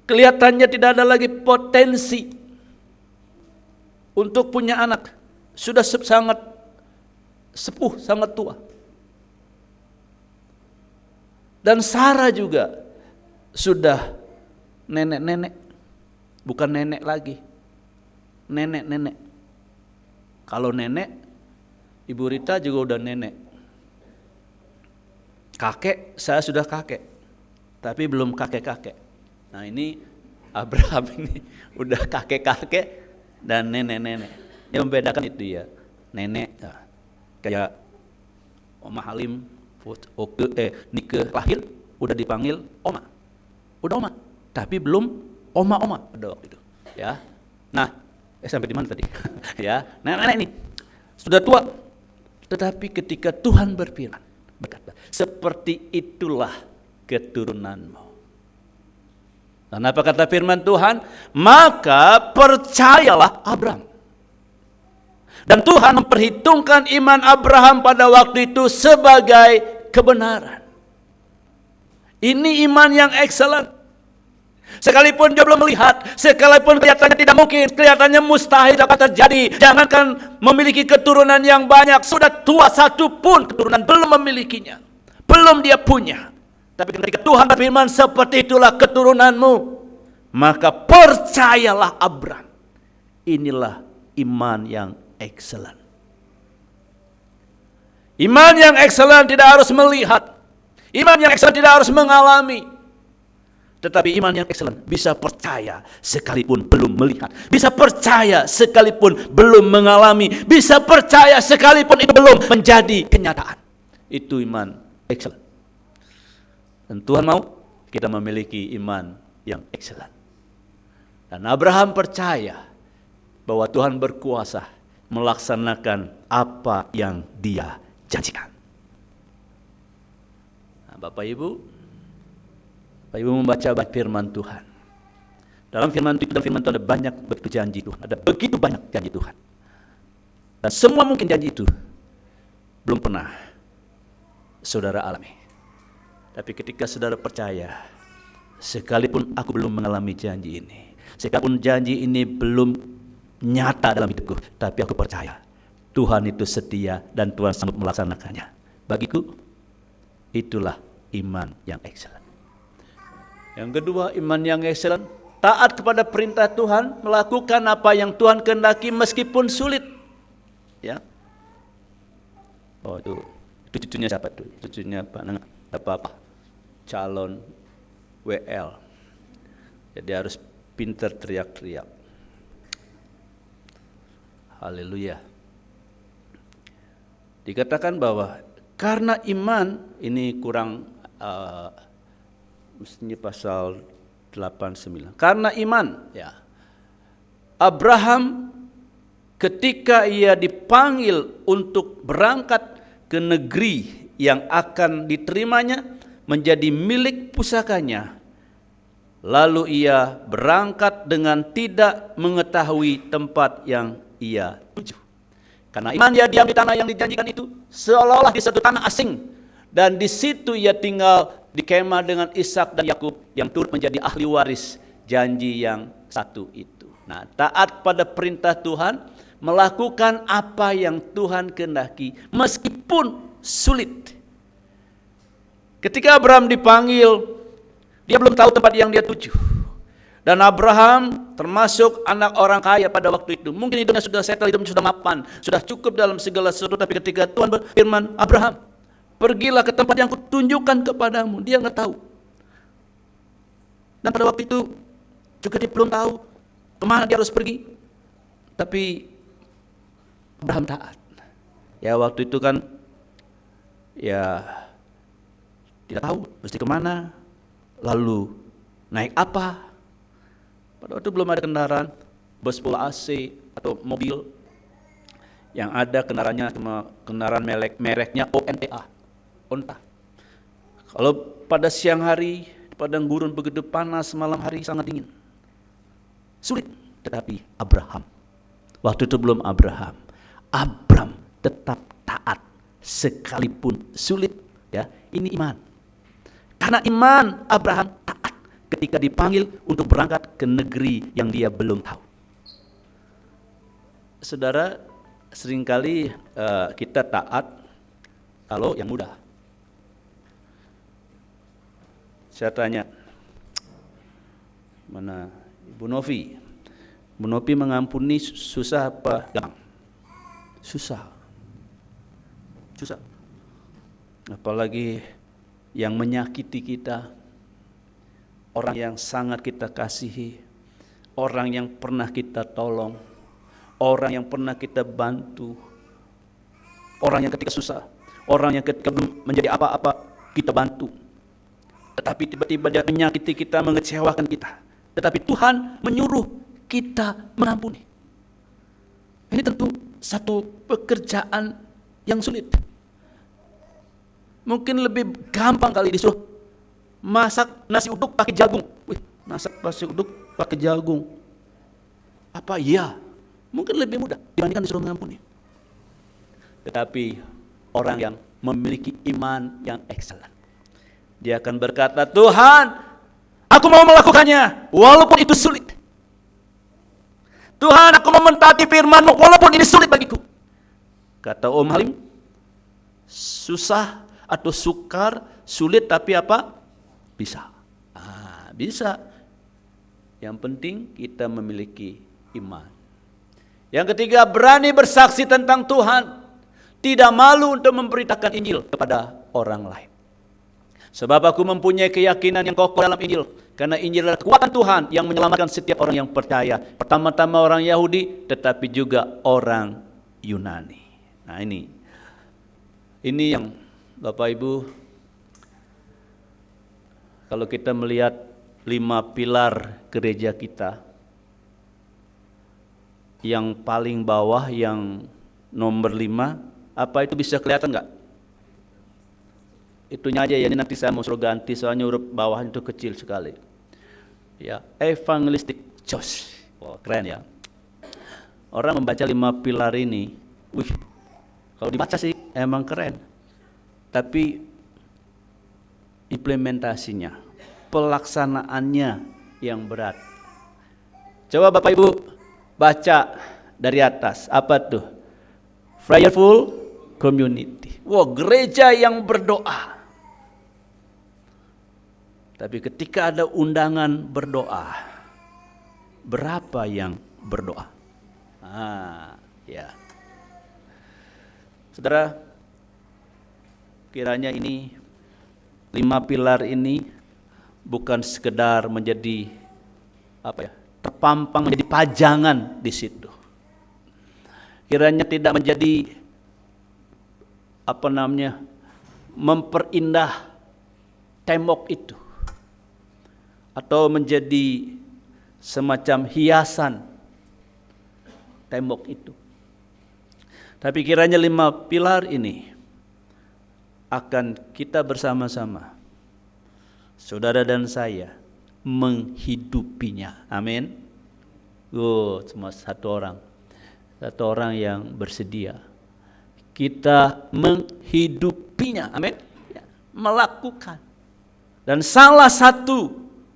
kelihatannya tidak ada lagi potensi untuk punya anak. Sudah sangat sepuh, sangat tua. Dan Sarah juga sudah nenek-nenek, bukan nenek lagi, nenek-nenek. Kalau nenek, Ibu Rita juga udah nenek. Kakek, saya sudah kakek, tapi belum kakek-kakek. Nah ini Abraham ini udah kakek-kakek dan nenek-nenek. Yang membedakan itu ya, nenek ya, kayak Oma Halim, Nike lahir udah dipanggil Oma, udah Oma, tapi belum Oma pada waktu itu. Ya, nah sampai di mana tadi? Ya, nenek-nenek ini sudah tua, tetapi ketika Tuhan berfirman, berkata, seperti itulah keturunanmu. Dan apa kata firman Tuhan? Maka percayalah Abraham. Dan Tuhan memperhitungkan iman Abraham pada waktu itu sebagai kebenaran. Ini iman yang excellent. Sekalipun dia belum melihat, sekalipun kelihatannya tidak mungkin, kelihatannya mustahil dapat terjadi. Jangankan memiliki keturunan yang banyak, sudah tua satu pun keturunan belum memilikinya, belum dia punya. Tapi ketika Tuhan berfirman, seperti itulah keturunanmu, maka percayalah Abraham. Inilah iman yang excellent. Iman yang excellent tidak harus melihat, iman yang excellent tidak harus mengalami. Tetapi iman yang excellent bisa percaya sekalipun belum melihat, bisa percaya sekalipun belum mengalami, bisa percaya sekalipun itu belum menjadi kenyataan. Itu iman excellent. Dan Tuhan mau kita memiliki iman yang excellent. Dan Abraham percaya bahwa Tuhan berkuasa melaksanakan apa yang Dia janjikan. Nah, Bapak Ibu membaca firman Tuhan. Dalam firman itu ada banyak janji Tuhan. Ada begitu banyak janji Tuhan. Dan semua mungkin janji itu belum pernah saudara alami. Tapi ketika saudara percaya, sekalipun aku belum mengalami janji ini, sekalipun janji ini belum nyata dalam hidupku, tapi aku percaya Tuhan itu setia dan Tuhan sanggup melaksanakannya. Bagiku, itulah iman yang excellent. Yang kedua, iman yang excellent, taat kepada perintah Tuhan, melakukan apa yang Tuhan kehendaki meskipun sulit. Ya. Oh itu cucunya siapa tuh? Cucunya apa? Calon WL. Jadi harus pintar teriak-teriak. Haleluya. Dikatakan bahwa karena iman, ini kurang mestinya pasal 89. Karena iman, ya. Abraham ketika ia dipanggil untuk berangkat ke negeri yang akan diterimanya menjadi milik pusakanya, lalu ia berangkat dengan tidak mengetahui tempat yang ia tuju. Karena iman ia diam di tanah yang dijanjikan itu, seolah-olah di satu tanah asing, dan di situ ia tinggal di kemah dengan Ishak dan Yakub yang turut menjadi ahli waris janji yang satu itu. Nah, taat pada perintah Tuhan, melakukan apa yang Tuhan kehendaki meskipun sulit. Ketika Abraham dipanggil, dia belum tahu tempat yang dia tuju. Dan Abraham termasuk anak orang kaya pada waktu itu. Mungkin hidupnya sudah settle, hidupnya sudah mapan, sudah cukup dalam segala sesuatu. Tapi ketika Tuhan berfirman, Abraham, Pergilah ke tempat yang kutunjukkan kepadamu. Dia nggak tahu. Dan pada waktu itu juga dia belum tahu kemana dia harus pergi. Tapi Abraham taat. Ya waktu itu kan ya tidak tahu mesti kemana, lalu naik apa. Pada waktu itu belum ada kendaraan bus bola AC atau mobil. Yang ada kendaraannya cuma kendaraan mereknya onta. Kalau pada siang hari di padang gurun begitu panas, malam hari sangat dingin, sulit. Tetapi Abraham, waktu itu belum Abram tetap taat sekalipun sulit. Ya, ini iman. Karena iman Abraham taat ketika dipanggil untuk berangkat ke negeri yang dia belum tahu. Saudara, seringkali kita taat kalau yang mudah. Saya tanya, mana Ibu Novi? Ibu Novi mengampuni susah apa gampang? Susah. Apalagi yang menyakiti kita, orang yang sangat kita kasihi, orang yang pernah kita tolong, orang yang pernah kita bantu, orang yang ketika susah, orang yang ketika belum menjadi apa-apa kita bantu, tetapi tiba-tiba dia menyakiti kita, mengecewakan kita, tetapi Tuhan menyuruh kita mengampuni. Ini tentu satu pekerjaan yang sulit. Mungkin lebih gampang kali disuruh masak nasi uduk pakai jagung. Masak nasi uduk pakai jagung. Apa iya? Mungkin lebih mudah dibandingkan disuruh mengampuni. Tetapi orang yang memiliki iman yang excellent, dia akan berkata, Tuhan, aku mau melakukannya walaupun itu sulit. Tuhan, aku mau mentaati firman-Mu walaupun ini sulit bagiku. Kata Om Halim, susah atau sukar, sulit tapi apa? Bisa. Bisa. Yang penting kita memiliki iman. Yang ketiga, berani bersaksi tentang Tuhan. Tidak malu untuk memberitakan Injil kepada orang lain. Sebab aku mempunyai keyakinan yang kokoh dalam Injil. Karena Injil adalah kekuatan Tuhan yang menyelamatkan setiap orang yang percaya. Pertama-tama orang Yahudi, tetapi juga orang Yunani. Nah ini yang Bapak Ibu, kalau kita melihat 5 pilar gereja kita, yang paling bawah, yang nomor 5, apa itu bisa kelihatan nggak? Itunya aja ya, ini nanti saya mau suruh ganti soalnya huruf bawah itu kecil sekali. Ya, evangelistic church. Wah, keren ya. Orang membaca 5 pilar ini, kalau dibaca sih emang keren. Tapi implementasinya, pelaksanaannya yang berat. Coba Bapak Ibu baca dari atas, apa tuh? Prayerful community. Wow, gereja yang berdoa. Tapi ketika ada undangan berdoa, berapa yang berdoa? Ya. Saudara, kiranya ini 5 pilar ini bukan sekedar menjadi terpampang, menjadi pajangan di situ. Kiranya tidak menjadi memperindah tembok itu, atau menjadi semacam hiasan tembok itu. Tapi kiranya 5 pilar ini akan kita bersama-sama, saudara dan saya, menghidupinya. Amin. Cuma satu orang yang bersedia. Kita menghidupinya. Amin. Melakukan. Dan salah satu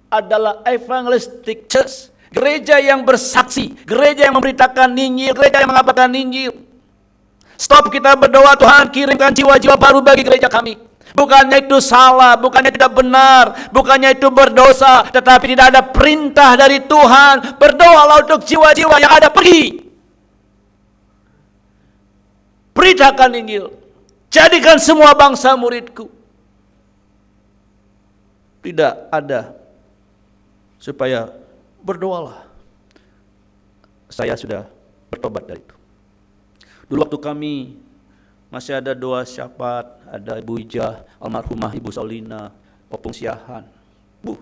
adalah evangelistic church, gereja yang bersaksi, gereja yang memberitakan Injil, gereja yang mengabarkan Injil. Stop kita berdoa, Tuhan kirimkan jiwa-jiwa baru bagi gereja kami. Bukannya itu salah, bukannya tidak benar, bukannya itu berdosa, tetapi tidak ada perintah dari Tuhan. Berdoalah untuk jiwa-jiwa yang ada, pergi. Beritakan Injil. Jadikan semua bangsa muridku. Tidak ada. Supaya berdoalah. Saya sudah bertobat dari itu. Dulu waktu kami masih ada doa syafaat, ada Ibu Ijah, almarhumah Ibu Saulina, Opung Siahan. Bu,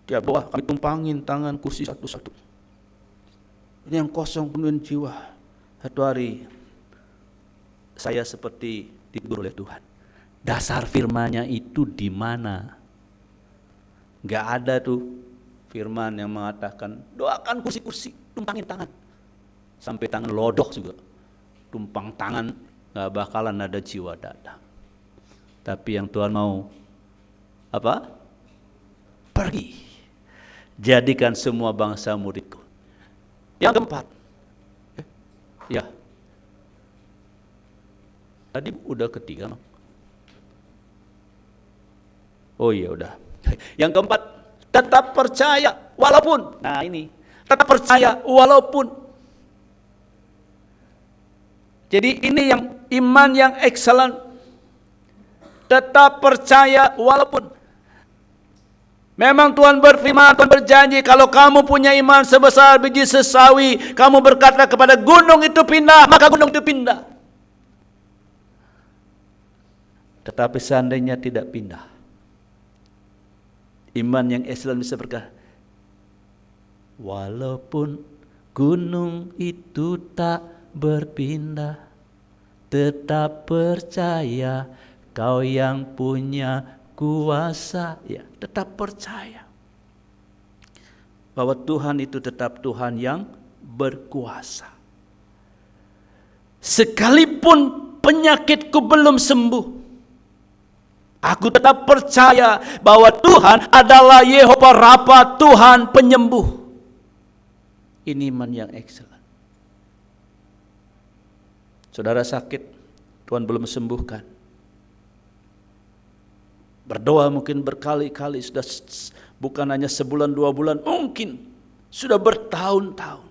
tiap doa kami tumpangin tangan kursi satu-satu. Ini yang kosong penuh jiwa. Satu hari saya seperti ditegur oleh Tuhan. Dasar firman-Nya itu di mana? Gak ada tuh firman yang mengatakan doakan kursi-kursi, tumpangin tangan. Sampai tangan lodok juga. Tumpang tangan, gak bakalan ada jiwa datang. Tapi yang Tuhan mau apa? Pergi. Jadikan semua bangsa muridku. Yang keempat. Ya. Tadi udah ketiga. Oh iya udah. Yang keempat, tetap percaya walaupun. Nah ini, tetap percaya walaupun. Jadi ini yang iman yang excellent. Tetap percaya walaupun. Memang Tuhan berfirman, Tuhan berjanji, kalau kamu punya iman sebesar biji sesawi, kamu berkata kepada gunung itu pindah, maka gunung itu pindah. Tetapi seandainya tidak pindah, iman yang excellent bisa berkata, walaupun gunung itu tak berpindah, tetap percaya kau yang punya kuasa. Ya, tetap percaya bahwa Tuhan itu tetap Tuhan yang berkuasa. Sekalipun penyakitku belum sembuh, aku tetap percaya bahwa Tuhan adalah Yehova Rafa, Tuhan penyembuh. Ini iman yang excellent. Saudara sakit, Tuhan belum sembuhkan. Berdoa mungkin berkali-kali, sudah bukan hanya sebulan 2 bulan, mungkin sudah bertahun-tahun.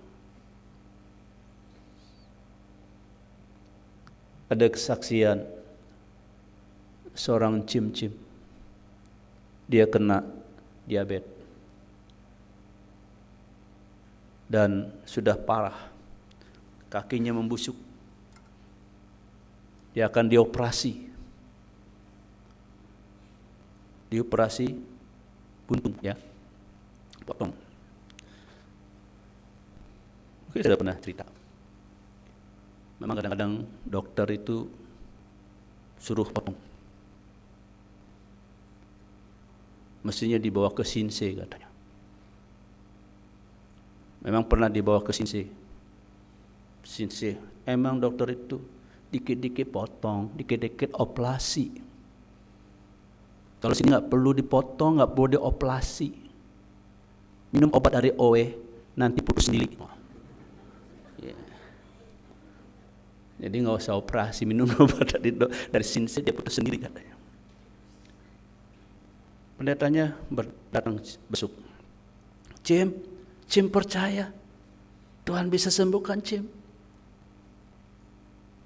Ada kesaksian seorang cim-cim, dia kena diabetes dan sudah parah, kakinya membusuk. Dia akan dioperasi buntung ya, potong. Mungkin saya pernah cerita. Memang kadang-kadang dokter itu suruh potong. Mestinya dibawa ke Sinse katanya. Memang pernah dibawa ke Sinse. Emang dokter itu dikit-dikit potong, dikit-dikit operasi. Kalau sini nggak perlu dipotong, nggak perlu dioperasi. Minum obat dari OE, nanti putus sendiri. Yeah. Jadi nggak usah operasi, minum obat dari Sinse dia putus sendiri katanya. Pendetanya datang besok. Cim percaya Tuhan bisa sembuhkan Cim.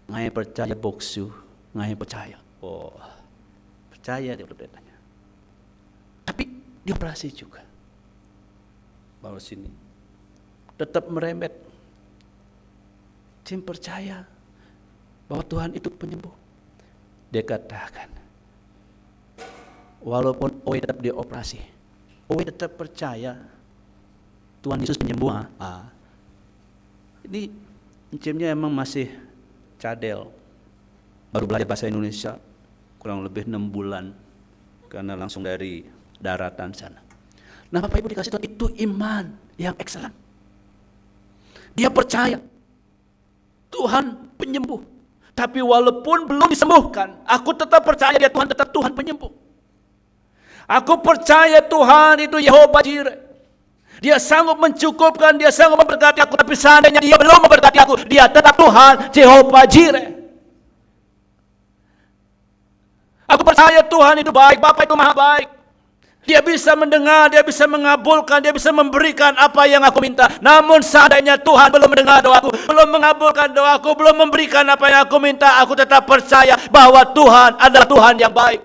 Ngai percaya boksu, ngai percaya. Oh, percaya dia pendetanya. Tapi dioperasi juga. Bawa sini. Tetap merembet. Cim percaya bahwa Tuhan itu penyembuh. Dia katakan, walaupun Owe tetap dioperasi, Owe tetap percaya Tuhan Yesus penyembuh. Ini Cimnya emang masih cadel, baru belajar bahasa Indonesia kurang lebih 6 bulan karena langsung dari daratan sana. Nah Bapak Ibu dikasih tahu, itu iman yang excellent. Dia percaya Tuhan penyembuh, tapi walaupun belum disembuhkan, aku tetap percaya dia Tuhan, tetap Tuhan penyembuh. Aku percaya Tuhan itu Yehova Jireh. Dia sanggup mencukupkan, dia sanggup memberkati aku. Tapi seandainya dia belum memberkati aku, dia tetap Tuhan Yehova Jireh. Aku percaya Tuhan itu baik, Bapa itu maha baik. Dia bisa mendengar, dia bisa mengabulkan, dia bisa memberikan apa yang aku minta. Namun seandainya Tuhan belum mendengar doaku, belum mengabulkan doaku, belum memberikan apa yang aku minta, aku tetap percaya bahwa Tuhan adalah Tuhan yang baik.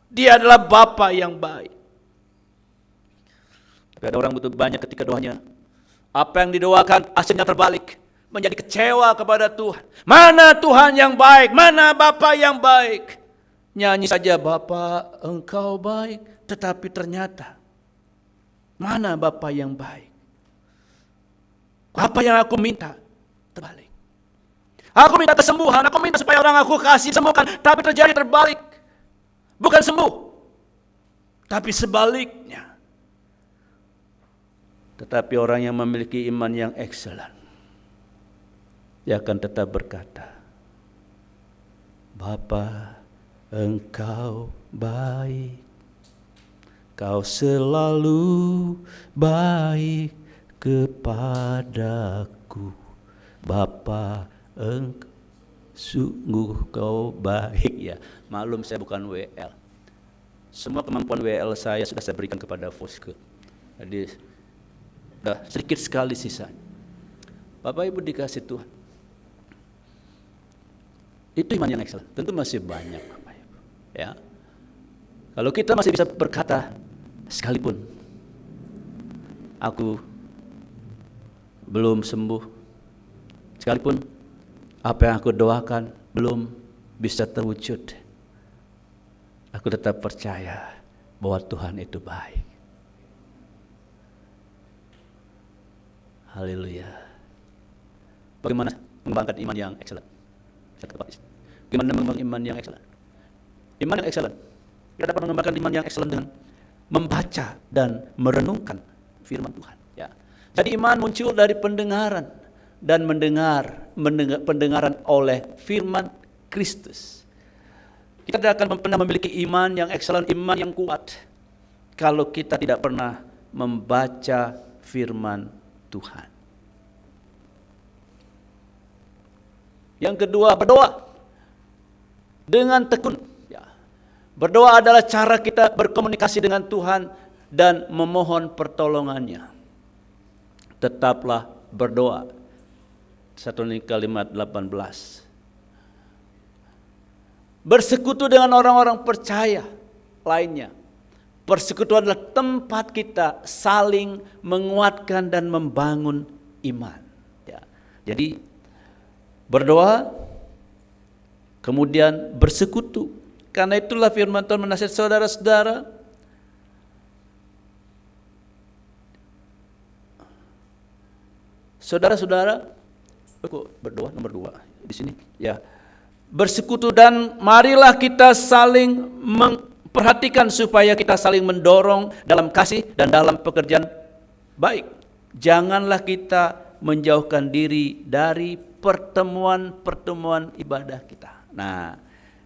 Dia adalah Bapa yang baik. Tapi ada orang begitu banyak ketika doanya, apa yang didoakan hasilnya terbalik. Menjadi kecewa kepada Tuhan. Mana Tuhan yang baik? Mana Bapa yang baik? Nyanyi saja, Bapa Engkau baik. Tetapi ternyata, mana Bapa yang baik? Apa yang aku minta? Terbalik. Aku minta kesembuhan, aku minta supaya orang aku kasih sembuhkan. Tapi terjadi terbalik. Bukan sembuh, tapi sebaliknya. Tetapi orang yang memiliki iman yang excellent, dia akan tetap berkata, Bapa Engkau baik, Kau selalu baik kepadaku. Bapa Engkau sungguh Kau baik. Ya, maklum saya bukan WL. Semua kemampuan WL saya sudah saya berikan kepada Foske. Jadi sudah sedikit sekali sisa. Bapak Ibu dikasih Tuhan, itu iman yang excellent. Tentu masih banyak, Bapak Ibu. Ya, kalau kita masih bisa berkata, sekalipun aku belum sembuh, sekalipun apa yang aku doakan belum bisa terwujud, aku tetap percaya bahwa Tuhan itu baik. Haleluya. Bagaimana mengembangkan iman yang excellent? Bagaimana mengembangkan iman yang excellent? Iman yang excellent, kita dapat mengembangkan iman yang excellent dengan membaca dan merenungkan firman Tuhan. Ya. Jadi iman muncul dari pendengaran dan pendengaran oleh firman Kristus. Kita tidak akan pernah memiliki iman yang excellent, iman yang kuat, kalau kita tidak pernah membaca firman Tuhan. Yang kedua, berdoa dengan tekun. Berdoa adalah cara kita berkomunikasi dengan Tuhan dan memohon pertolongannya. Tetaplah berdoa. 1 Kalimat 18. Bersekutu dengan orang-orang percaya lainnya. Persekutuan adalah tempat kita saling menguatkan dan membangun iman. Ya. Jadi berdoa, kemudian bersekutu. Karena itulah firman Tuhan menasihat saudara-saudara, saudara-saudara, kok berdoa nomor 2 di sini? Ya, bersekutu dan marilah kita saling memperhatikan supaya kita saling mendorong dalam kasih dan dalam pekerjaan baik. Janganlah kita menjauhkan diri dari pertemuan-pertemuan ibadah kita. Nah,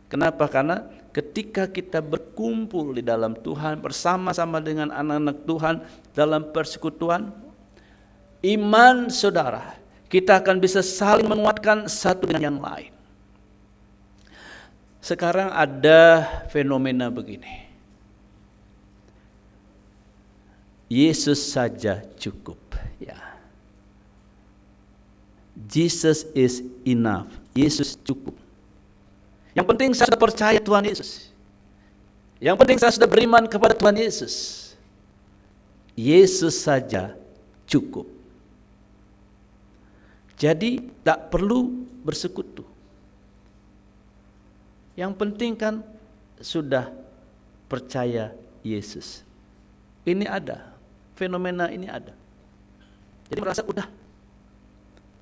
kenapa? Karena ketika kita berkumpul di dalam Tuhan bersama-sama dengan anak-anak Tuhan dalam persekutuan, iman saudara, kita akan bisa saling menguatkan satu dengan yang lain. Sekarang ada fenomena begini. Yesus saja cukup, ya. Jesus is enough. Yesus cukup. Yang penting saya sudah percaya Tuhan Yesus. Yang penting saya sudah beriman kepada Tuhan Yesus. Yesus saja cukup. Jadi tak perlu bersekutu. Yang penting kan sudah percaya Yesus. Ini ada, fenomena ini ada. Jadi merasa udah.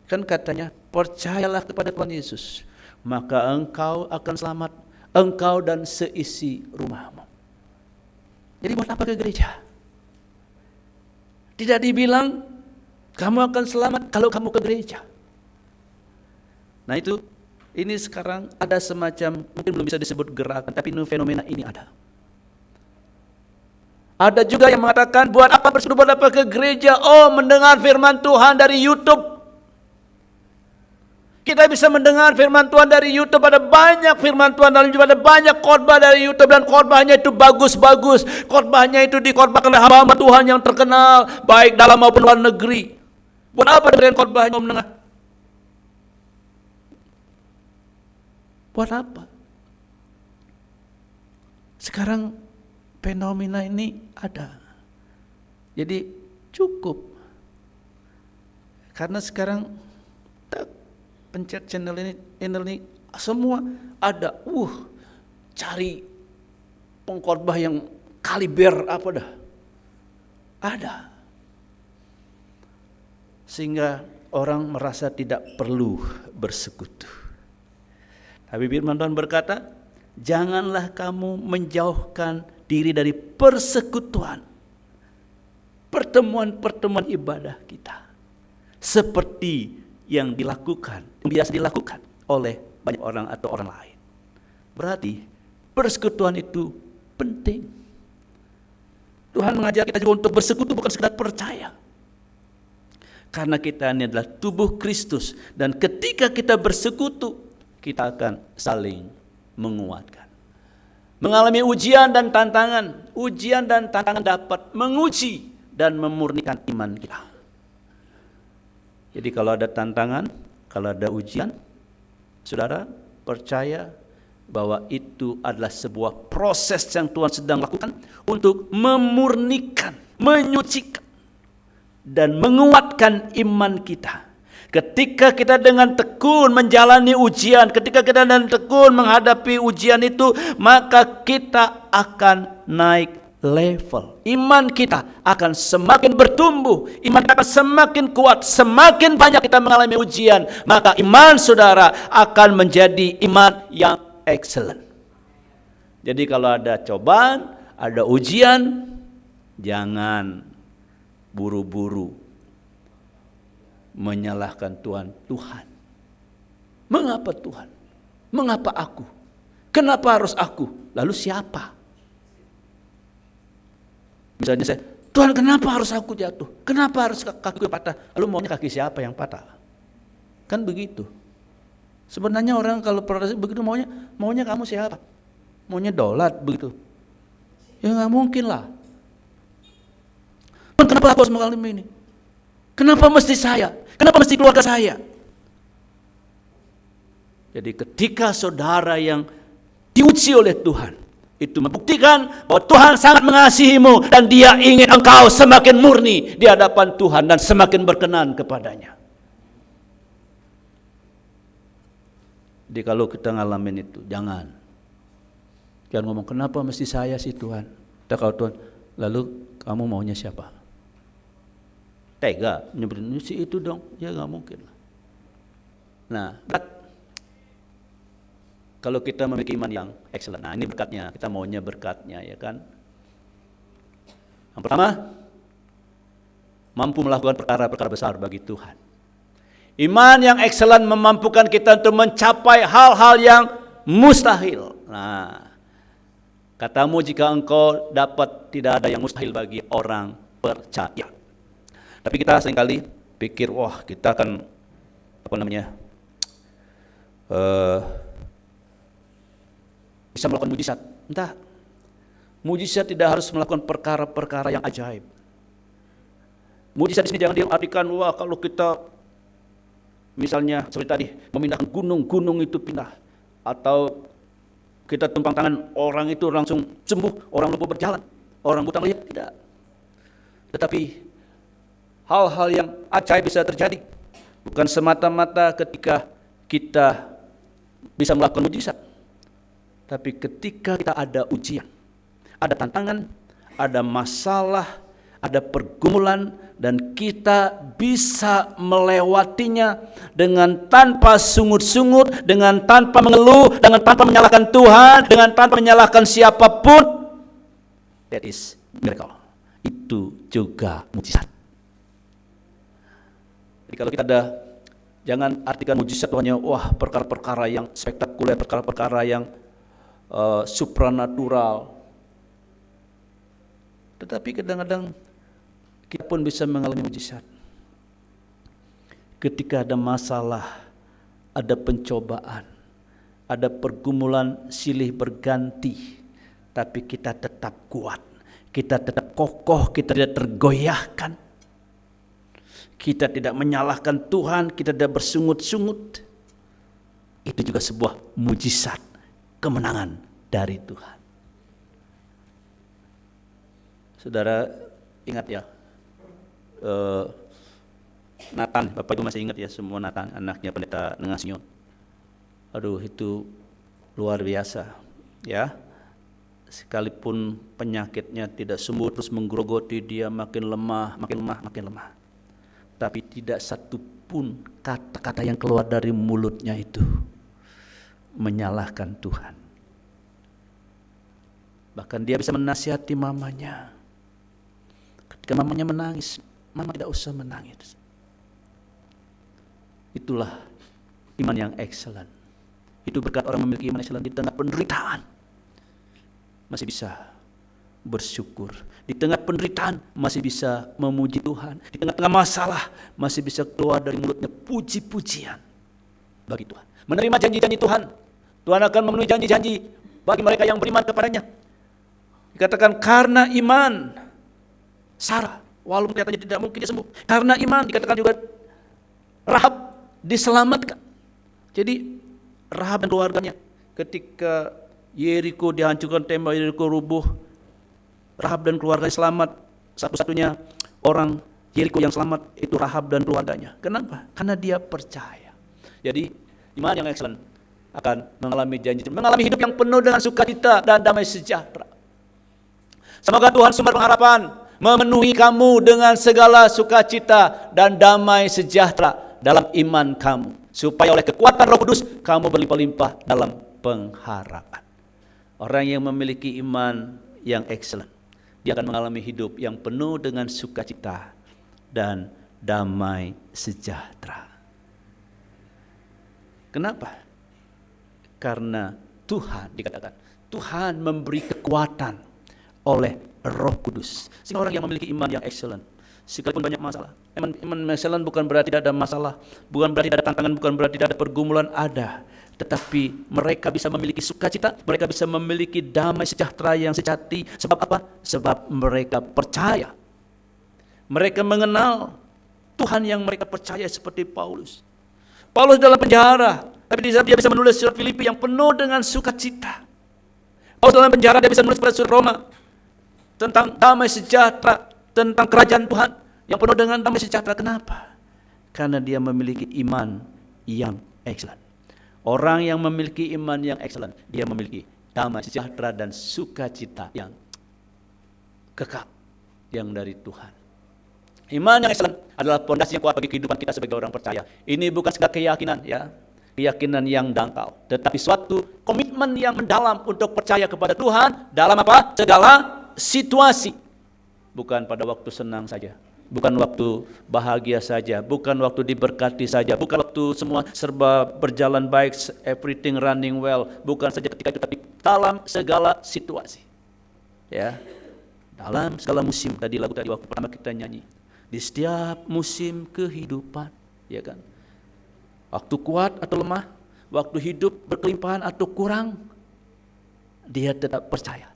Kan katanya, percayalah kepada Tuhan Yesus, maka engkau akan selamat, engkau dan seisi rumahmu. Jadi buat apa ke gereja? Tidak dibilang kamu akan selamat kalau kamu ke gereja. Nah itu, ini sekarang ada semacam, mungkin belum bisa disebut gerakan, tapi ini fenomena ini ada. Ada juga yang mengatakan, buat apa bersekutu, buat apa ke gereja? Oh, mendengar firman Tuhan dari YouTube. Kita bisa mendengar firman Tuhan dari YouTube, ada banyak firman Tuhan dalam YouTube, ada banyak khotbah dari YouTube, dan khotbahnya itu bagus-bagus. Khotbahnya itu dikhotbahkan oleh hamba Tuhan yang terkenal, baik dalam maupun luar negeri. Buat apa dengerin khotbahnya Om Menengah? Buat apa? Sekarang fenomena ini ada. Jadi cukup. Karena sekarang pencet channel ini semua ada. Cari pengkhotbah yang kaliber apa dah? Ada. Sehingga orang merasa tidak perlu bersekutu. Tapi firman Tuhan berkata, janganlah kamu menjauhkan diri dari persekutuan, pertemuan-pertemuan ibadah kita, seperti yang biasa dilakukan oleh banyak orang atau orang lain. Berarti persekutuan itu penting. Tuhan mengajar kita juga untuk bersekutu, bukan sekedar percaya. Karena kita ini adalah tubuh Kristus, dan ketika kita bersekutu, kita akan saling menguatkan. Mengalami ujian dan tantangan. Ujian dan tantangan dapat menguji dan memurnikan iman kita. Jadi kalau ada tantangan, kalau ada ujian, saudara percaya bahwa itu adalah sebuah proses yang Tuhan sedang lakukan untuk memurnikan, menyucikan, dan menguatkan iman kita. Ketika kita dengan tekun menjalani ujian, ketika kita dengan tekun menghadapi ujian itu, maka kita akan naik level. Iman kita akan semakin bertumbuh, iman kita akan semakin kuat. Semakin banyak kita mengalami ujian, maka iman saudara akan menjadi iman yang excellent. Jadi kalau ada cobaan, ada ujian, jangan buru-buru menyalahkan Tuhan. Mengapa Tuhan? Mengapa aku? Kenapa harus aku? Lalu siapa? Misalnya saya, Tuhan kenapa harus aku jatuh? Kenapa harus kakiku patah? Lalu maunya kaki siapa yang patah? Kan begitu. Sebenarnya orang kalau protes begitu maunya kamu siapa? Maunya dolat begitu. Ya nggak mungkin lah. Kenapa aku harus mengalami ini? Kenapa mesti saya? Kenapa mesti keluarga saya? Jadi ketika saudara yang diuji oleh Tuhan, itu membuktikan bahwa Tuhan sangat mengasihimu dan Dia ingin engkau semakin murni di hadapan Tuhan dan semakin berkenan kepadanya. Jadi kalau kita ngalamin itu, jangan ngomong kenapa mesti saya sih Tuhan. Kalau Tuhan, lalu kamu maunya siapa? Tega nyebutin si itu dong, ya nggak mungkin. Nah, kalau kita memiliki iman yang excellent, nah ini berkatnya, kita maunya berkatnya, ya kan? Yang pertama, mampu melakukan perkara-perkara besar bagi Tuhan. Iman yang excellent memampukan kita untuk mencapai hal-hal yang mustahil. Nah, katamu jika engkau dapat, tidak ada yang mustahil bagi orang percaya. Tapi kita seringkali pikir, wah kita akan bisa melakukan mujizat. Entah, mujizat tidak harus melakukan perkara-perkara yang ajaib. Mujizat di sini jangan diartikan, wah kalau kita misalnya seperti tadi memindahkan gunung itu pindah, atau kita tumpang tangan orang itu langsung sembuh, orang lumpuh berjalan, orang buta melihat, tidak. Tetapi hal-hal yang ajaib bisa terjadi, bukan semata-mata ketika kita bisa melakukan mujizat, tapi ketika kita ada ujian, ada tantangan, ada masalah, ada pergumulan, dan kita bisa melewatinya dengan tanpa sungut-sungut, dengan tanpa mengeluh, dengan tanpa menyalahkan Tuhan, dengan tanpa menyalahkan siapapun. That is miracle. Itu juga mujizat. Jadi kalau kita ada, jangan artikan mujizat hanya wah perkara-perkara yang spektakuler, perkara-perkara yang supranatural. Tetapi kadang-kadang kita pun bisa mengalami mujizat. Ketika ada masalah, ada pencobaan, ada pergumulan silih berganti, tapi kita tetap kuat, kita tetap kokoh, kita tidak tergoyahkan, kita tidak menyalahkan Tuhan, kita tidak bersungut-sungut. Itu juga sebuah mujizat kemenangan dari Tuhan. Saudara ingat ya, Nathan, Bapak Ibu masih ingat ya semua Nathan, anaknya pendeta Nengasinyo. Aduh, itu luar biasa ya. Sekalipun penyakitnya tidak sembuh, terus menggerogoti dia, makin lemah. Tapi tidak satu pun kata-kata yang keluar dari mulutnya itu menyalahkan Tuhan. Bahkan dia bisa menasihati mamanya. Ketika mamanya menangis, mama tidak usah menangis. Itulah iman yang excellent. Itu berkat orang memiliki iman excellent. Di tengah penderitaan masih bisa bersyukur. Di tengah penderitaan masih bisa memuji Tuhan. Di tengah-tengah masalah masih bisa keluar dari mulutnya puji-pujian bagi Tuhan. Menerima janji-janji Tuhan. Tuhan akan memenuhi janji-janji bagi mereka yang beriman kepadanya. Dikatakan karena iman Sarah, walaupun kelihatannya tidak mungkin dia sembuh, karena iman dikatakan juga Rahab diselamatkan. Jadi Rahab dan keluarganya ketika Yeriko dihancurkan, tembok Yeriko rubuh, Rahab dan keluarganya selamat. Satu-satunya orang Yeriko yang selamat itu Rahab dan keluarganya. Kenapa? Karena dia percaya. Jadi iman yang excellent akan mengalami janji, mengalami hidup yang penuh dengan sukacita dan damai sejahtera. Semoga Tuhan sumber pengharapan memenuhi kamu dengan segala sukacita dan damai sejahtera dalam iman kamu, supaya oleh kekuatan Roh Kudus kamu berlimpah-limpah dalam pengharapan. Orang yang memiliki iman yang excellent, dia akan mengalami hidup yang penuh dengan sukacita dan damai sejahtera. Kenapa? Karena Tuhan, dikatakan Tuhan memberi kekuatan oleh Roh Kudus. Sehingga orang yang memiliki iman yang excellent, sekalipun banyak masalah, iman excellent bukan berarti tidak ada masalah, bukan berarti tidak ada tantangan, bukan berarti tidak ada pergumulan, ada. Tetapi mereka bisa memiliki sukacita, mereka bisa memiliki damai sejahtera yang sejati. Sebab apa? Sebab mereka percaya. Mereka mengenal Tuhan yang mereka percaya, seperti Paulus. Paulus dalam penjara, tapi dia bisa menulis surat Filipi yang penuh dengan sukacita. Paulus dalam penjara, dia bisa menulis pada surat Roma tentang damai sejahtera, tentang kerajaan Tuhan yang penuh dengan damai sejahtera. Kenapa? Karena dia memiliki iman yang excellent. Orang yang memiliki iman yang excellent, dia memiliki damai sejahtera dan sukacita yang kekal, yang dari Tuhan. Iman yang excellent adalah pondasi yang kuat bagi kehidupan kita sebagai orang percaya. Ini bukan sekedar keyakinan ya, keyakinan yang dangkal, tetapi suatu komitmen yang mendalam untuk percaya kepada Tuhan dalam apa? Segala situasi. Bukan pada waktu senang saja, bukan waktu bahagia saja, bukan waktu diberkati saja, bukan waktu semua serba berjalan baik, everything running well, bukan saja ketika itu, tapi dalam segala situasi. Ya, dalam segala musim. Tadi lagu tadi waktu pertama kita nyanyi, di setiap musim kehidupan, ya kan? Waktu kuat atau lemah, waktu hidup berkelimpahan atau kurang, dia tetap percaya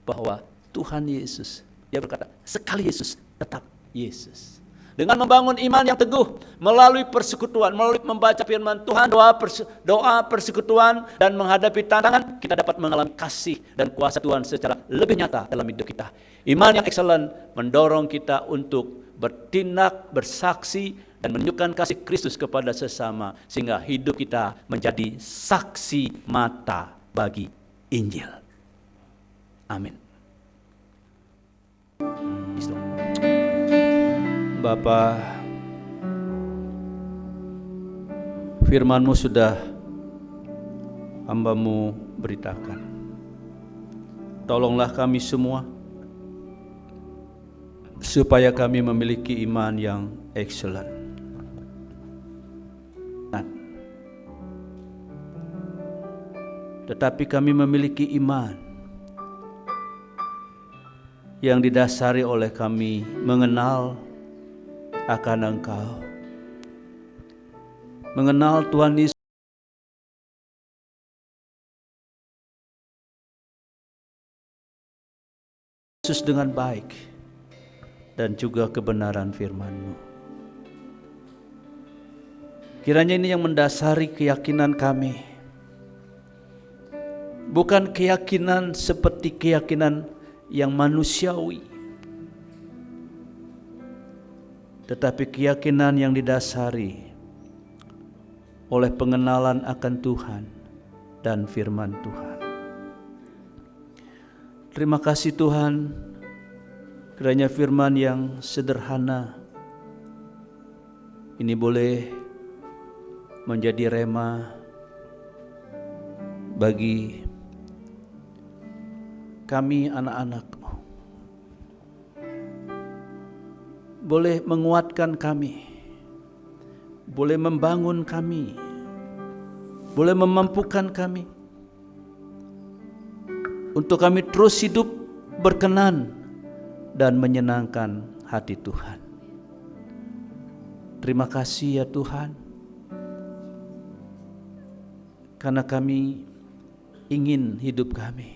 bahwa Tuhan Yesus, dia berkata, sekali Yesus, tetap Yesus. Dengan membangun iman yang teguh, melalui persekutuan, melalui membaca firman Tuhan, doa persekutuan, dan menghadapi tantangan, kita dapat mengalami kasih dan kuasa Tuhan secara lebih nyata dalam hidup kita. Iman yang excellent mendorong kita untuk bertindak, bersaksi, dan menunjukkan kasih Kristus kepada sesama, sehingga hidup kita menjadi saksi mata bagi Injil. Amin. Bapa, firman-Mu sudah hamba-Mu beritakan. Tolonglah kami semua supaya kami memiliki iman yang excellent. Tetapi kami memiliki iman yang didasari oleh kami mengenal akan Engkau, mengenal Tuhan Yesus dengan baik dan juga kebenaran firman-Mu. Kiranya ini yang mendasari keyakinan kami. Bukan keyakinan seperti keyakinan yang manusiawi, tetapi keyakinan yang didasari oleh pengenalan akan Tuhan dan firman Tuhan. Terima kasih Tuhan, kiranya firman yang sederhana ini boleh menjadi rema bagi kami anak-anak-Mu. Boleh menguatkan kami, boleh membangun kami, boleh memampukan kami untuk kami terus hidup berkenan dan menyenangkan hati Tuhan. Terima kasih ya Tuhan, karena kami ingin hidup kami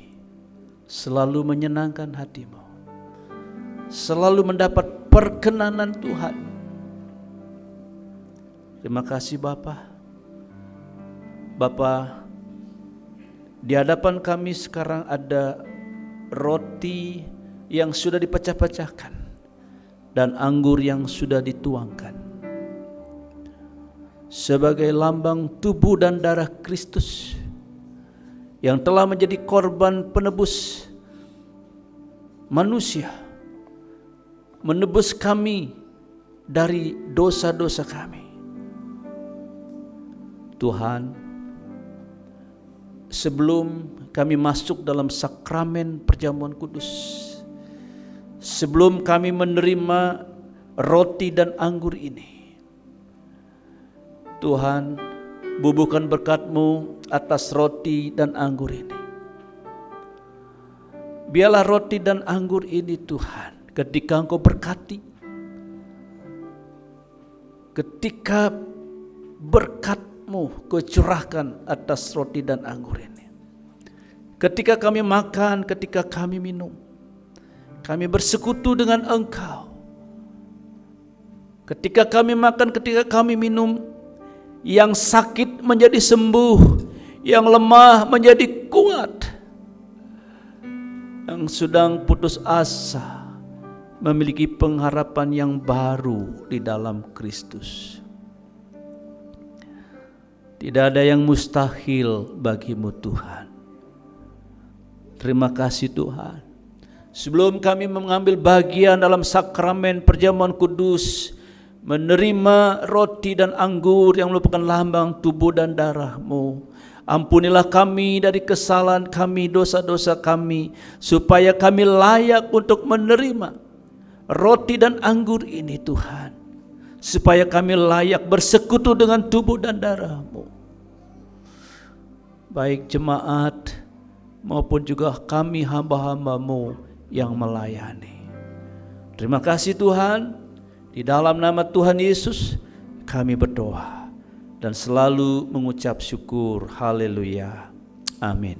selalu menyenangkan hati-Mu, selalu mendapat perkenanan Tuhan. Terima kasih Bapa. Bapa, di hadapan kami sekarang ada roti yang sudah dipecah-pecahkan dan anggur yang sudah dituangkan sebagai lambang tubuh dan darah Kristus yang telah menjadi korban penebus manusia, menebus kami dari dosa-dosa kami. Tuhan, sebelum kami masuk dalam sakramen perjamuan kudus, sebelum kami menerima roti dan anggur ini, Tuhan, bubuhkan berkat-Mu atas roti dan anggur ini. Biarlah roti dan anggur ini Tuhan, ketika Engkau berkati, ketika berkat-Mu Kau curahkan atas roti dan anggur ini, ketika kami makan, ketika kami minum, kami bersekutu dengan Engkau. Ketika kami makan, ketika kami minum, yang sakit menjadi sembuh, yang lemah menjadi kuat, yang sedang putus asa memiliki pengharapan yang baru di dalam Kristus. Tidak ada yang mustahil bagi-Mu Tuhan. Terima kasih Tuhan. Sebelum kami mengambil bagian dalam sakramen perjamuan kudus, menerima roti dan anggur yang merupakan lambang tubuh dan darah-Mu, ampunilah kami dari kesalahan kami, dosa-dosa kami, supaya kami layak untuk menerima roti dan anggur ini Tuhan, supaya kami layak bersekutu dengan tubuh dan darah-Mu, baik jemaat maupun juga kami hamba-hamba-Mu yang melayani. Terima kasih Tuhan. Di dalam nama Tuhan Yesus kami berdoa dan selalu mengucap syukur. Haleluya. Amin.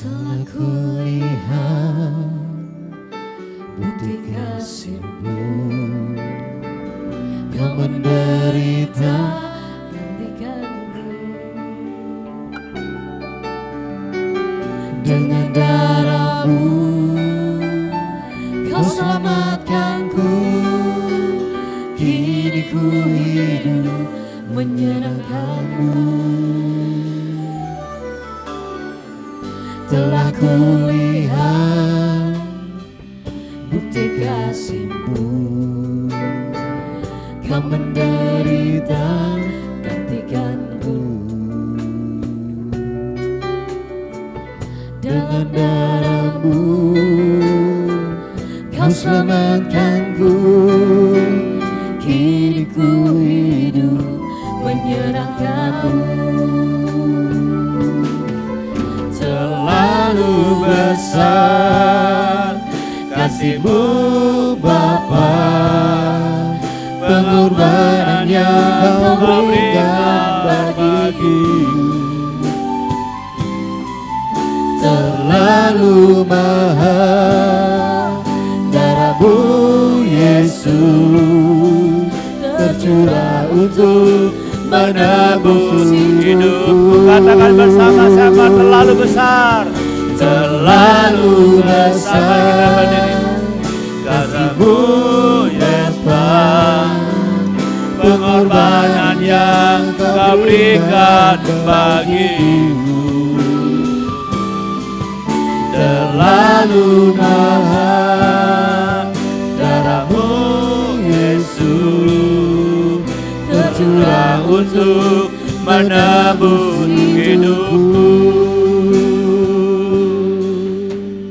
Telah kulihat bukti kasih-Mu, Kau menderita gantikanku, dengan darah-Mu Kau selamatkanku. Kini ku hidup menyenangkan-Mu. Telah kulihat bukti kasih-Mu, Kau menderita gantikanku, dengan darah-Mu Kau selamatkanku. Kini ku hidup menyerahkanmu. Terlalu besar kasih-Mu Bapa, pengorbanan yang Kau berikan bagiku. Terlalu mahal darah-Mu Yesus tercurah untuk menebus hidupku. Katakan bersama-sama, terlalu besar, terlalu besar kasih-Mu Yesus, pengorbanan yang Kau berikan bagiku. Terlalu mahal darah-Mu Yesus tercurah untuk menebus hidupku.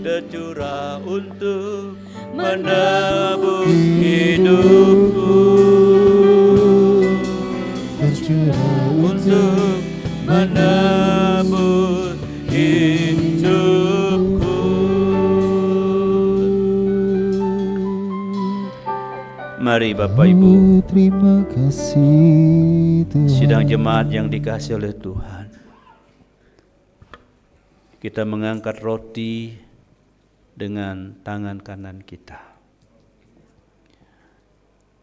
Tercurah untuk menebus hidupku. Tercurah Untuk menebus hidupku. Mari Bapak Ibu, terima kasih Tuhan. sidang jemaat yang dikasihi oleh Tuhan, kita mengangkat roti dengan tangan kanan kita.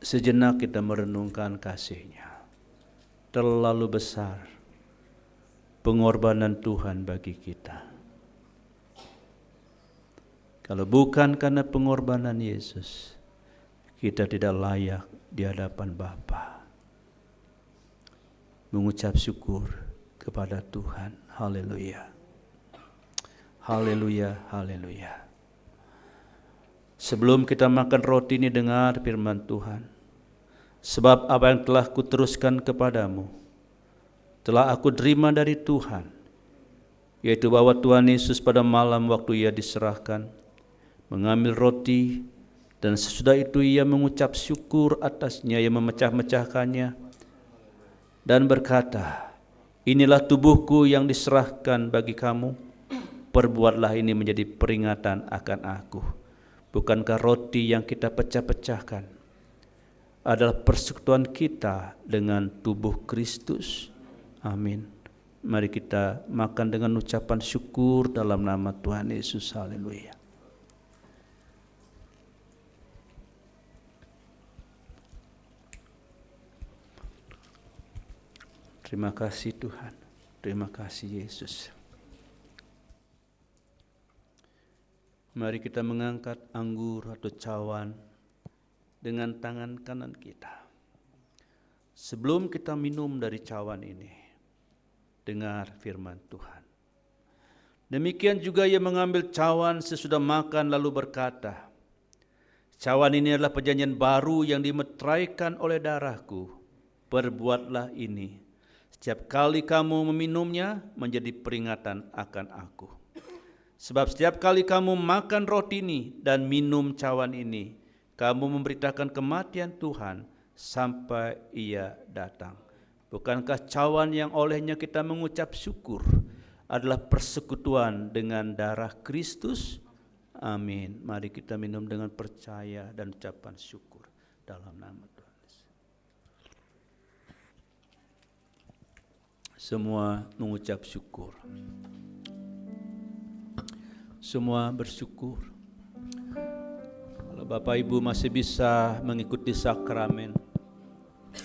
Sejenak kita merenungkan kasih-Nya. Terlalu besar pengorbanan Tuhan bagi kita. Kalau bukan karena pengorbanan Yesus, kita tidak layak di hadapan Bapa. Mengucap syukur kepada Tuhan. Haleluya. Haleluya, haleluya. Sebelum kita makan roti ini, dengar firman Tuhan. Sebab apa yang telah kuteruskan kepadamu telah aku terima dari Tuhan, yaitu bahwa Tuhan Yesus pada malam waktu Ia diserahkan mengambil roti, dan sesudah itu Ia mengucap syukur atasnya, Ia memecah-mecahkannya dan berkata, inilah tubuhku yang diserahkan bagi kamu, perbuatlah ini menjadi peringatan akan aku. Bukankah roti yang kita pecah-pecahkan adalah persekutuan kita dengan tubuh Kristus? Amin. Mari kita makan dengan ucapan syukur dalam nama Tuhan Yesus. Haleluya. Terima kasih Tuhan. Terima kasih Yesus. Mari kita mengangkat anggur atau cawan dengan tangan kanan kita. Sebelum kita minum dari cawan ini, dengar firman Tuhan. Demikian juga Ia mengambil cawan sesudah makan lalu berkata, cawan ini adalah perjanjian baru yang dimeteraikan oleh darahku. Perbuatlah ini setiap kali kamu meminumnya menjadi peringatan akan aku. Sebab setiap kali kamu makan roti ini dan minum cawan ini, kamu memberitakan kematian Tuhan sampai Ia datang. Bukankah cawan yang olehnya kita mengucap syukur adalah persekutuan dengan darah Kristus? Amin. Mari kita minum dengan percaya dan ucapan syukur dalam nama Tuhan. Semua mengucap syukur. Semua bersyukur. Kalau Bapak Ibu masih bisa mengikuti sakramen,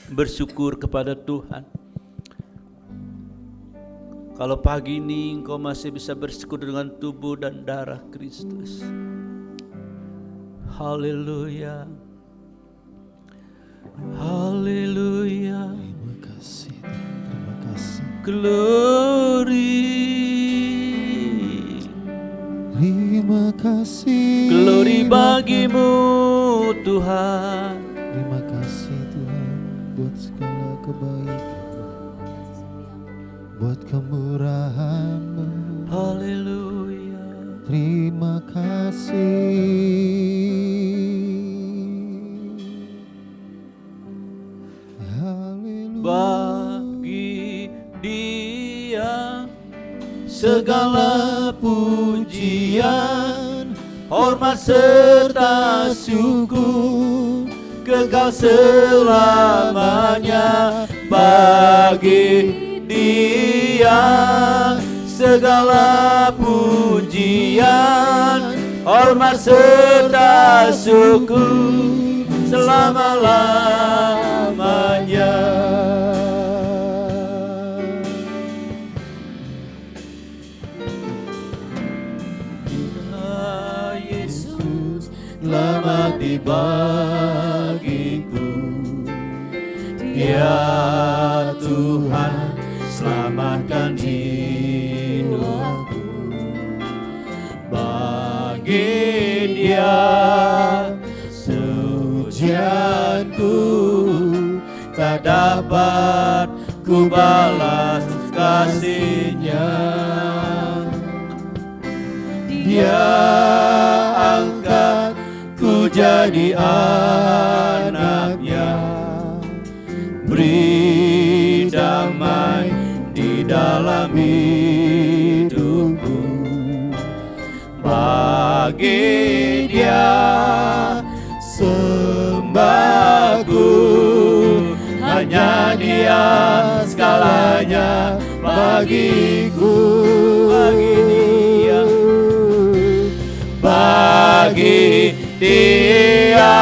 bersyukur kepada Tuhan. Kalau pagi ini engkau masih bisa bersyukur dengan tubuh dan darah Kristus. Haleluya. Haleluya. Terima kasih, terima kasih. Glory. Terima kasih. Glory Bapa. bagimu Tuhan. Terima kasih Tuhan buat segala kebaikan, buat kemurahan-Mu. Haleluya. Terima kasih. Haleluya. segala pujian, hormat serta syukur kekal selamanya bagi Dia. Segala pujian, hormat serta syukur selama-lamanya. Yesus telah mati bagiku, Dia Tuhan selamatkan hidupku. Bagi Dia pujianku tak dapat ku balas kasih-Nya. Dia angkat ku jadi anak-Nya, beri damai di dalam hidupku. Bagi Dia sembahku, hanya Dia segalanya bagiku. Bagi Dia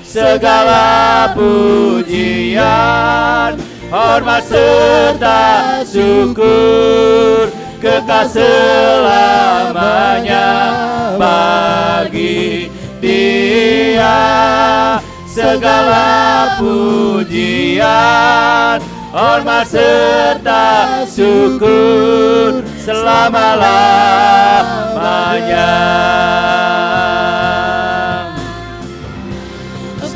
segala pujian, hormat serta syukur kekal selamanya. Bagi Dia segala pujian, hormat serta syukur selama-lamanya.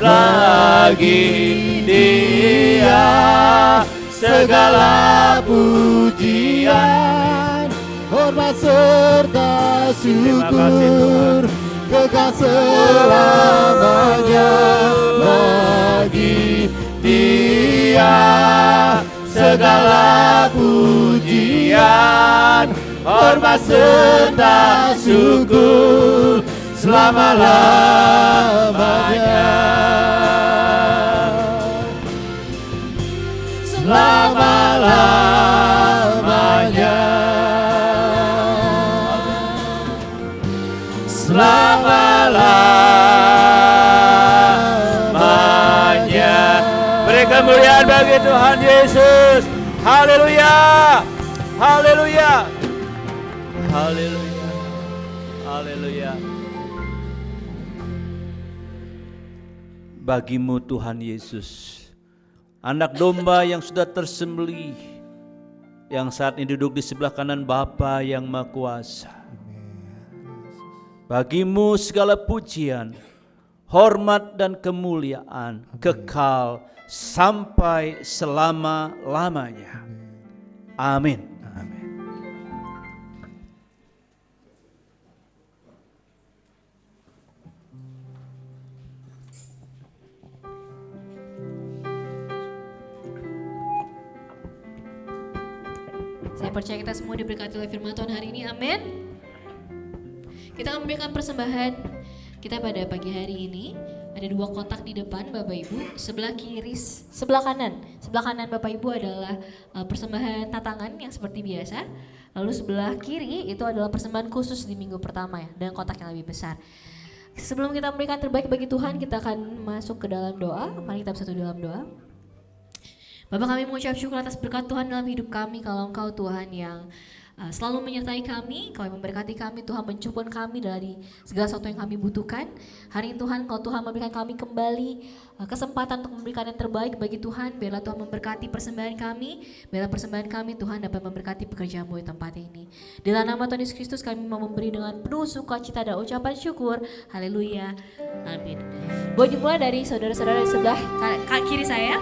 Bagi Dia segala pujian, hormat serta syukur kekal selamanya. Bagi Dia segala pujian, hormat serta syukur selama-lamanya. Selama-lamanya. Selama-lamanya. Beri kemuliaan bagi Tuhan Yesus. Haleluya. Haleluya. Haleluya. Haleluya. Bagimu Tuhan Yesus, anak domba yang sudah tersembelih, yang saat ini duduk di sebelah kanan Bapa yang Maha Kuasa. Bagimu segala pujian, hormat dan kemuliaan kekal sampai selama-lamanya. Amin. Saya percaya kita semua diberkati oleh firman Tuhan hari ini, amin. Kita akan memberikan persembahan kita pada pagi hari ini. Ada 2 kotak di depan Bapak Ibu, sebelah kanan Bapak Ibu adalah persembahan tatangan yang seperti biasa. Lalu sebelah kiri itu adalah persembahan khusus di minggu pertama ya, dengan kotak yang lebih besar. Sebelum kita memberikan terbaik bagi Tuhan, kita akan masuk ke dalam doa. Mari kita bersatu dalam doa. Bapak, kami mengucap syukur atas berkat Tuhan dalam hidup kami. Kalau Engkau Tuhan yang selalu menyertai kami, Kau yang memberkati kami, Tuhan mencukupkan kami dari segala sesuatu yang kami butuhkan. Hari ini Tuhan, Kau Tuhan memberikan kami kembali kesempatan untuk memberikan yang terbaik bagi Tuhan. Biarlah Tuhan memberkati persembahan kami, biarlah persembahan kami Tuhan dapat memberkati pekerjaan-Mu di tempat ini. Di dalam nama Tuhan Yesus Kristus kami mau memberi dengan penuh sukacita dan ucapan syukur. Haleluya, amin. Boleh dimulai dari saudara-saudara di sebelah kiri saya.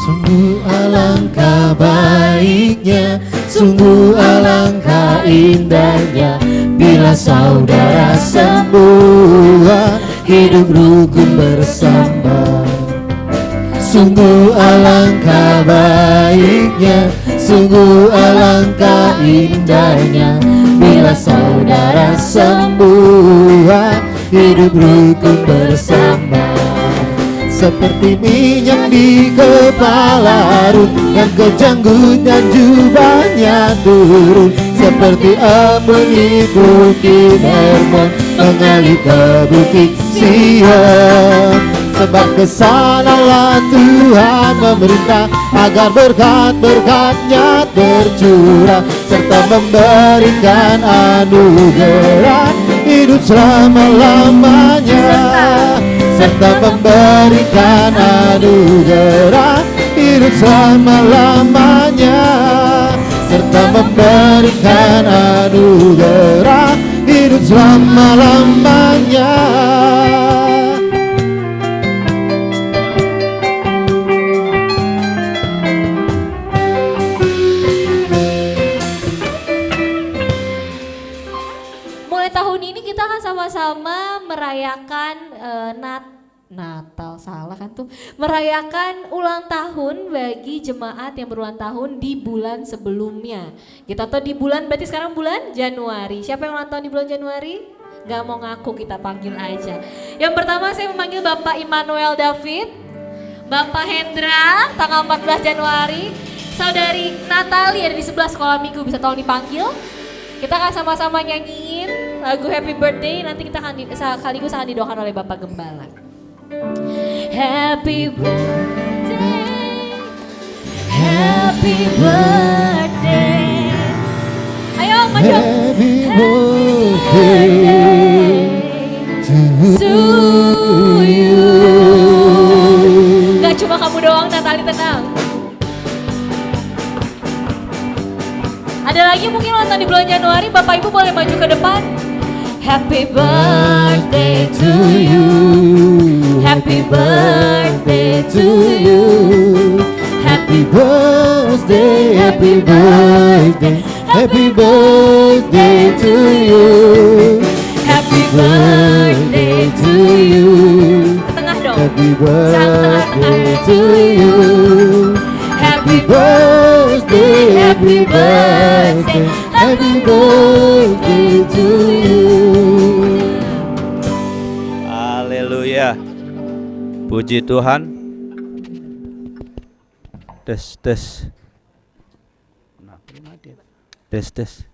Sungguh alangkah baiknya, sungguh alangkah indahnya bila bila saudara semua hidup rukun bersama. Sungguh alangkah baiknya, sungguh alangkah indahnya bila saudara semua hidup rukun bersama. Seperti minyak di kepala Harun yang kejanggutan jubahnya turun, seperti abu di bukit Hermon mengalir ke bukit Sion. Sebab kesanalah Tuhan memerintah agar berkat-berkatnya tercurah, serta memberikan anugerah hidup selama-lamanya, serta memberikan anugerah hidup selama-lamanya, serta memberikan anugerah hidup selama-lamanya. Mulai tahun ini kita akan sama-sama merayakan Natal, salah kan tuh, merayakan ulang tahun bagi jemaat yang berulang tahun di bulan sebelumnya. Kita tahu di bulan, berarti sekarang bulan Januari. Siapa yang ulang tahun di bulan Januari? Gak mau ngaku, kita panggil aja. Yang pertama saya memanggil Bapak Immanuel David, Bapak Hendra tanggal 14 Januari, Saudari Natali ada di sebelah sekolah minggu, bisa tolong dipanggil. Kita akan sama-sama nyanyiin lagu Happy Birthday, nanti kita akan sekaligus akan didoakan oleh Bapak Gembala. Happy birthday, happy birthday. Ayo maju. Happy birthday to you. Gak cuma kamu doang, Natali, tenang. Ada lagi mungkin nonton di bulan Januari, Bapak Ibu boleh maju ke depan. Happy birthday to you, happy birthday to you, happy birthday, happy birthday, happy birthday to you, happy birthday to you. Ke tengah dong. happy birthday to you, happy birthday, happy birthday, happy birthday to you. Haleluya. Puji Tuhan. Tes. Tes. Mati. Tes.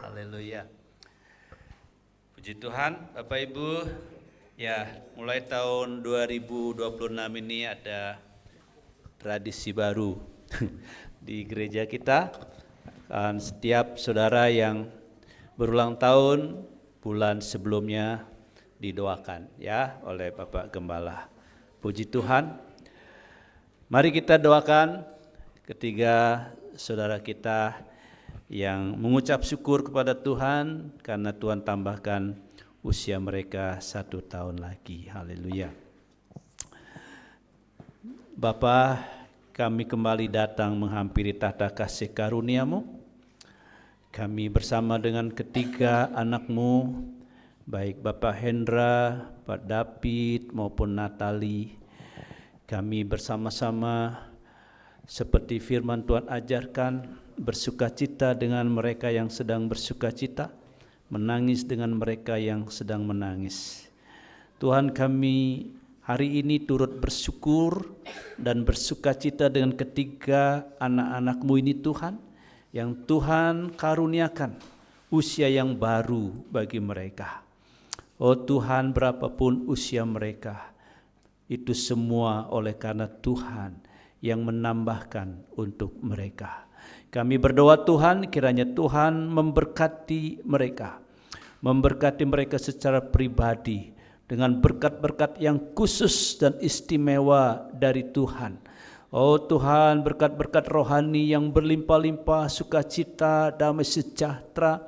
Haleluya. Puji Tuhan, Bapak Ibu. Ya, mulai tahun 2026 ini ada tradisi baru di gereja kita. Setiap saudara yang berulang tahun bulan sebelumnya didoakan ya oleh Bapak Gembala. Puji Tuhan. Mari kita doakan ketiga saudara kita yang mengucap syukur kepada Tuhan karena Tuhan tambahkan usia mereka 1 tahun lagi. Haleluya. Bapa, kami kembali datang menghampiri tahta kasih karunia-Mu. Kami bersama dengan ketiga anak-Mu, baik Bapak Hendra, Pak David maupun Natali. Kami bersama-sama seperti firman Tuhan ajarkan, bersukacita dengan mereka yang sedang bersukacita, menangis dengan mereka yang sedang menangis. Tuhan, kami hari ini turut bersyukur dan bersukacita dengan ketiga anak-anak-Mu ini Tuhan, yang Tuhan karuniakan usia yang baru bagi mereka. Oh Tuhan, berapapun usia mereka, itu semua oleh karena Tuhan yang menambahkan untuk mereka. Kami berdoa Tuhan, kiranya Tuhan memberkati mereka secara pribadi dengan berkat-berkat yang khusus dan istimewa dari Tuhan. Oh Tuhan, berkat-berkat rohani yang berlimpah-limpah, sukacita, damai sejahtera,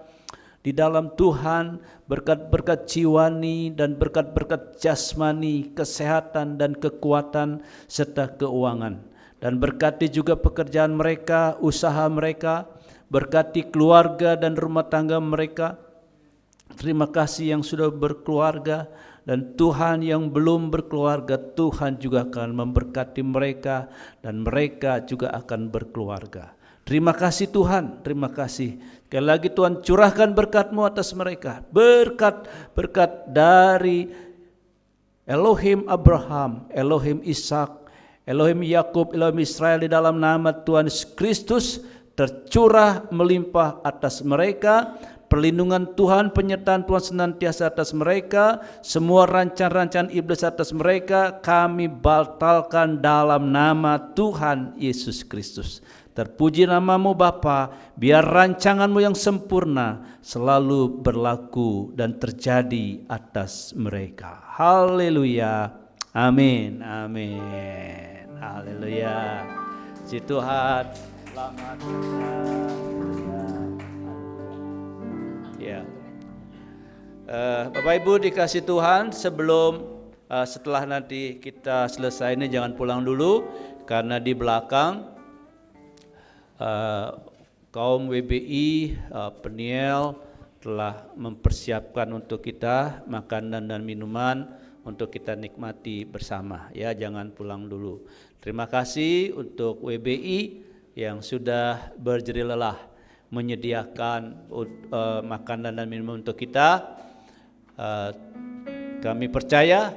di dalam Tuhan, berkat-berkat jiwani dan berkat-berkat jasmani, kesehatan dan kekuatan serta keuangan. Dan berkati juga pekerjaan mereka, usaha mereka, berkati keluarga dan rumah tangga mereka. Terima kasih yang sudah berkeluarga, dan Tuhan yang belum berkeluarga, Tuhan juga akan memberkati mereka dan mereka juga akan berkeluarga. Terima kasih Tuhan, terima kasih. Sekali lagi Tuhan, curahkan berkat-Mu atas mereka. Berkat dari Elohim Abraham, Elohim Ishak, Elohim Yakub, Elohim Israel, di dalam nama Tuhan Yesus Kristus tercurah melimpah atas mereka. Perlindungan Tuhan, penyertaan Tuhan senantiasa atas mereka. Semua rancangan-rancangan iblis atas mereka kami batalkan dalam nama Tuhan Yesus Kristus. Terpuji nama-Mu Bapa, biar rancangan-Mu yang sempurna selalu berlaku dan terjadi atas mereka. Haleluya. Amin. Amin. Haleluya. Puji Tuhan. Selamat ya. Bapak Ibu dikasih Tuhan, setelah nanti kita selesai ini jangan pulang dulu, karena di belakang kaum WBI Peniel telah mempersiapkan untuk kita makanan dan minuman untuk kita nikmati bersama, ya, jangan pulang dulu. Terima kasih untuk WBI yang sudah berjerih lelah menyediakan makanan dan minuman untuk kita. Kami percaya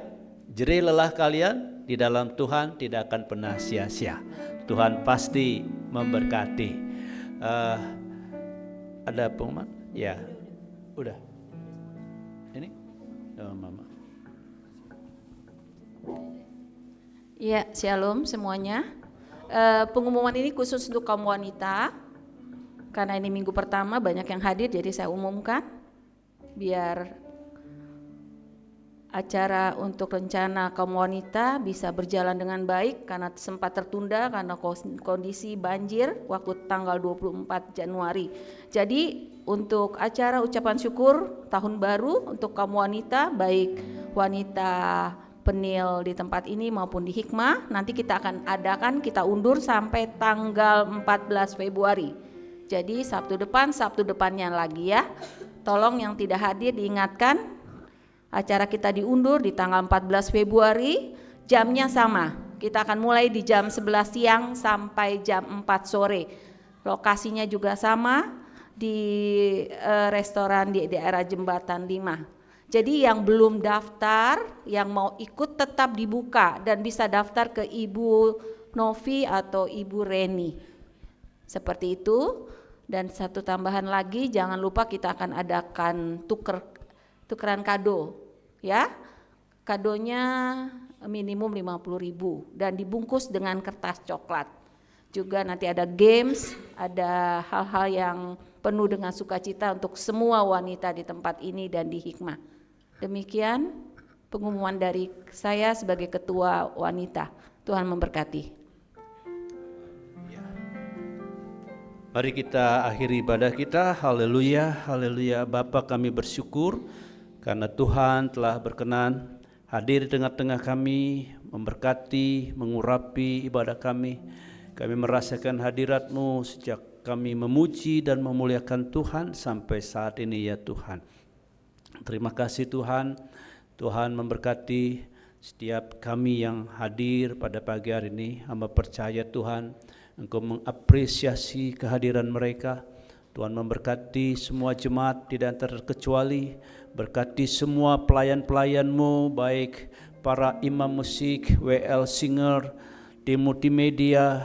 jerih lelah kalian di dalam Tuhan tidak akan pernah sia-sia. Tuhan pasti memberkati. Ada pengumuman? Ya, udah. Ini, Mama. Ya, shalom semuanya. Pengumuman ini khusus untuk kaum wanita. Karena ini minggu pertama banyak yang hadir, jadi saya umumkan biar acara untuk rencana kaum wanita bisa berjalan dengan baik, karena sempat tertunda karena kondisi banjir waktu tanggal 24 Januari. Jadi untuk acara ucapan syukur tahun baru untuk kaum wanita, baik wanita Penil di tempat ini maupun di Hikmah, nanti kita akan adakan, kita undur sampai tanggal 14 Februari. Jadi Sabtu depannya lagi ya. Tolong yang tidak hadir diingatkan, acara kita diundur di tanggal 14 Februari, jamnya sama. Kita akan mulai di jam 11 siang sampai jam 4 sore. Lokasinya juga sama di restoran di daerah Jembatan 5. Jadi yang belum daftar, yang mau ikut tetap dibuka dan bisa daftar ke Ibu Novi atau Ibu Reni. Seperti itu. Dan satu tambahan lagi, jangan lupa kita akan adakan tukeran kado, ya. Kadonya minimum 50.000 dan dibungkus dengan kertas coklat. Juga nanti ada games, ada hal-hal yang penuh dengan sukacita untuk semua wanita di tempat ini dan di Hikmah. Demikian pengumuman dari saya sebagai ketua wanita. Tuhan memberkati. Mari kita akhiri ibadah kita. Haleluya, haleluya. Bapa, kami bersyukur karena Tuhan telah berkenan hadir di tengah-tengah kami, memberkati, mengurapi ibadah kami. Kami merasakan hadirat-Mu sejak kami memuji dan memuliakan Tuhan sampai saat ini, ya Tuhan. Terima kasih Tuhan. Tuhan memberkati setiap kami yang hadir pada pagi hari ini. Hamba percaya Tuhan, Engkau mengapresiasi kehadiran mereka. Tuhan memberkati semua jemaat tidak terkecuali. Berkati semua pelayan-pelayan-Mu, baik para imam musik, WL singer, tim multimedia,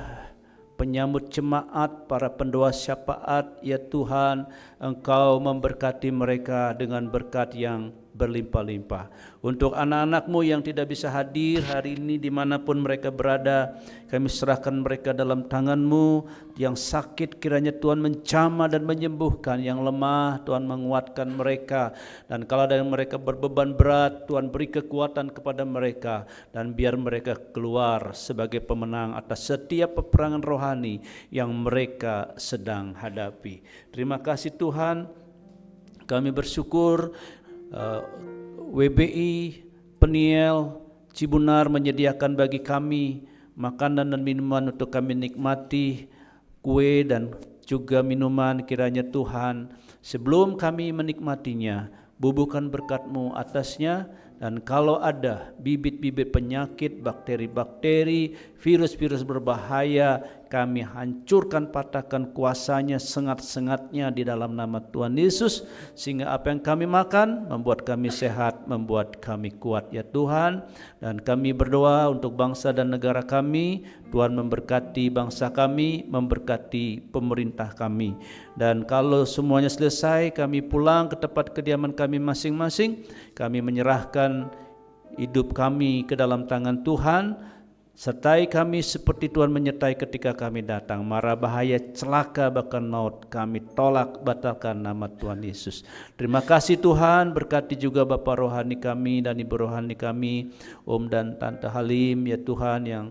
penyambut jemaat, para pendoa syafaat. Ya Tuhan, Engkau memberkati mereka dengan berkat yang berlimpah-limpah. Untuk anak-anak-Mu yang tidak bisa hadir hari ini dimanapun mereka berada, kami serahkan mereka dalam tangan-Mu. Yang sakit kiranya Tuhan menjamah dan menyembuhkan, yang lemah Tuhan menguatkan mereka, dan kalau ada yang mereka berbeban berat, Tuhan beri kekuatan kepada mereka, dan biar mereka keluar sebagai pemenang atas setiap peperangan rohani yang mereka sedang hadapi. Terima kasih Tuhan. Kami bersyukur WBI Peniel Cibunar menyediakan bagi kami makanan dan minuman untuk kami nikmati, kue dan juga minuman. Kiranya Tuhan, sebelum kami menikmatinya, bubuhkan berkat-Mu atasnya, dan kalau ada bibit-bibit penyakit, bakteri-bakteri, virus-virus berbahaya, kami hancurkan, patahkan kuasanya, sengat-sengatnya di dalam nama Tuhan Yesus, sehingga apa yang kami makan membuat kami sehat, membuat kami kuat ya Tuhan. Dan kami berdoa untuk bangsa dan negara kami, Tuhan memberkati bangsa kami, memberkati pemerintah kami. Dan kalau semuanya selesai, kami pulang ke tempat kediaman kami masing-masing. Kami menyerahkan hidup kami ke dalam tangan Tuhan. Sertai kami seperti Tuhan menyertai ketika kami datang. Mara bahaya, celaka, bahkan maut kami tolak, batalkan nama Tuhan Yesus. Terima kasih Tuhan, berkati juga Bapak rohani kami dan Ibu rohani kami, Om dan Tante Halim ya Tuhan, yang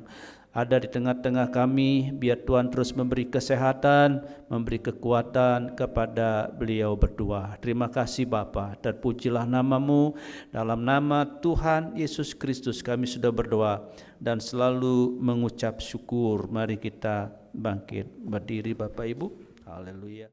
ada di tengah-tengah kami. Biar Tuhan terus memberi kesehatan, memberi kekuatan kepada beliau berdua. Terima kasih Bapa, terpujilah nama-Mu. Dalam nama Tuhan Yesus Kristus kami sudah berdoa dan selalu mengucap syukur. Mari kita bangkit berdiri Bapak Ibu. Haleluya.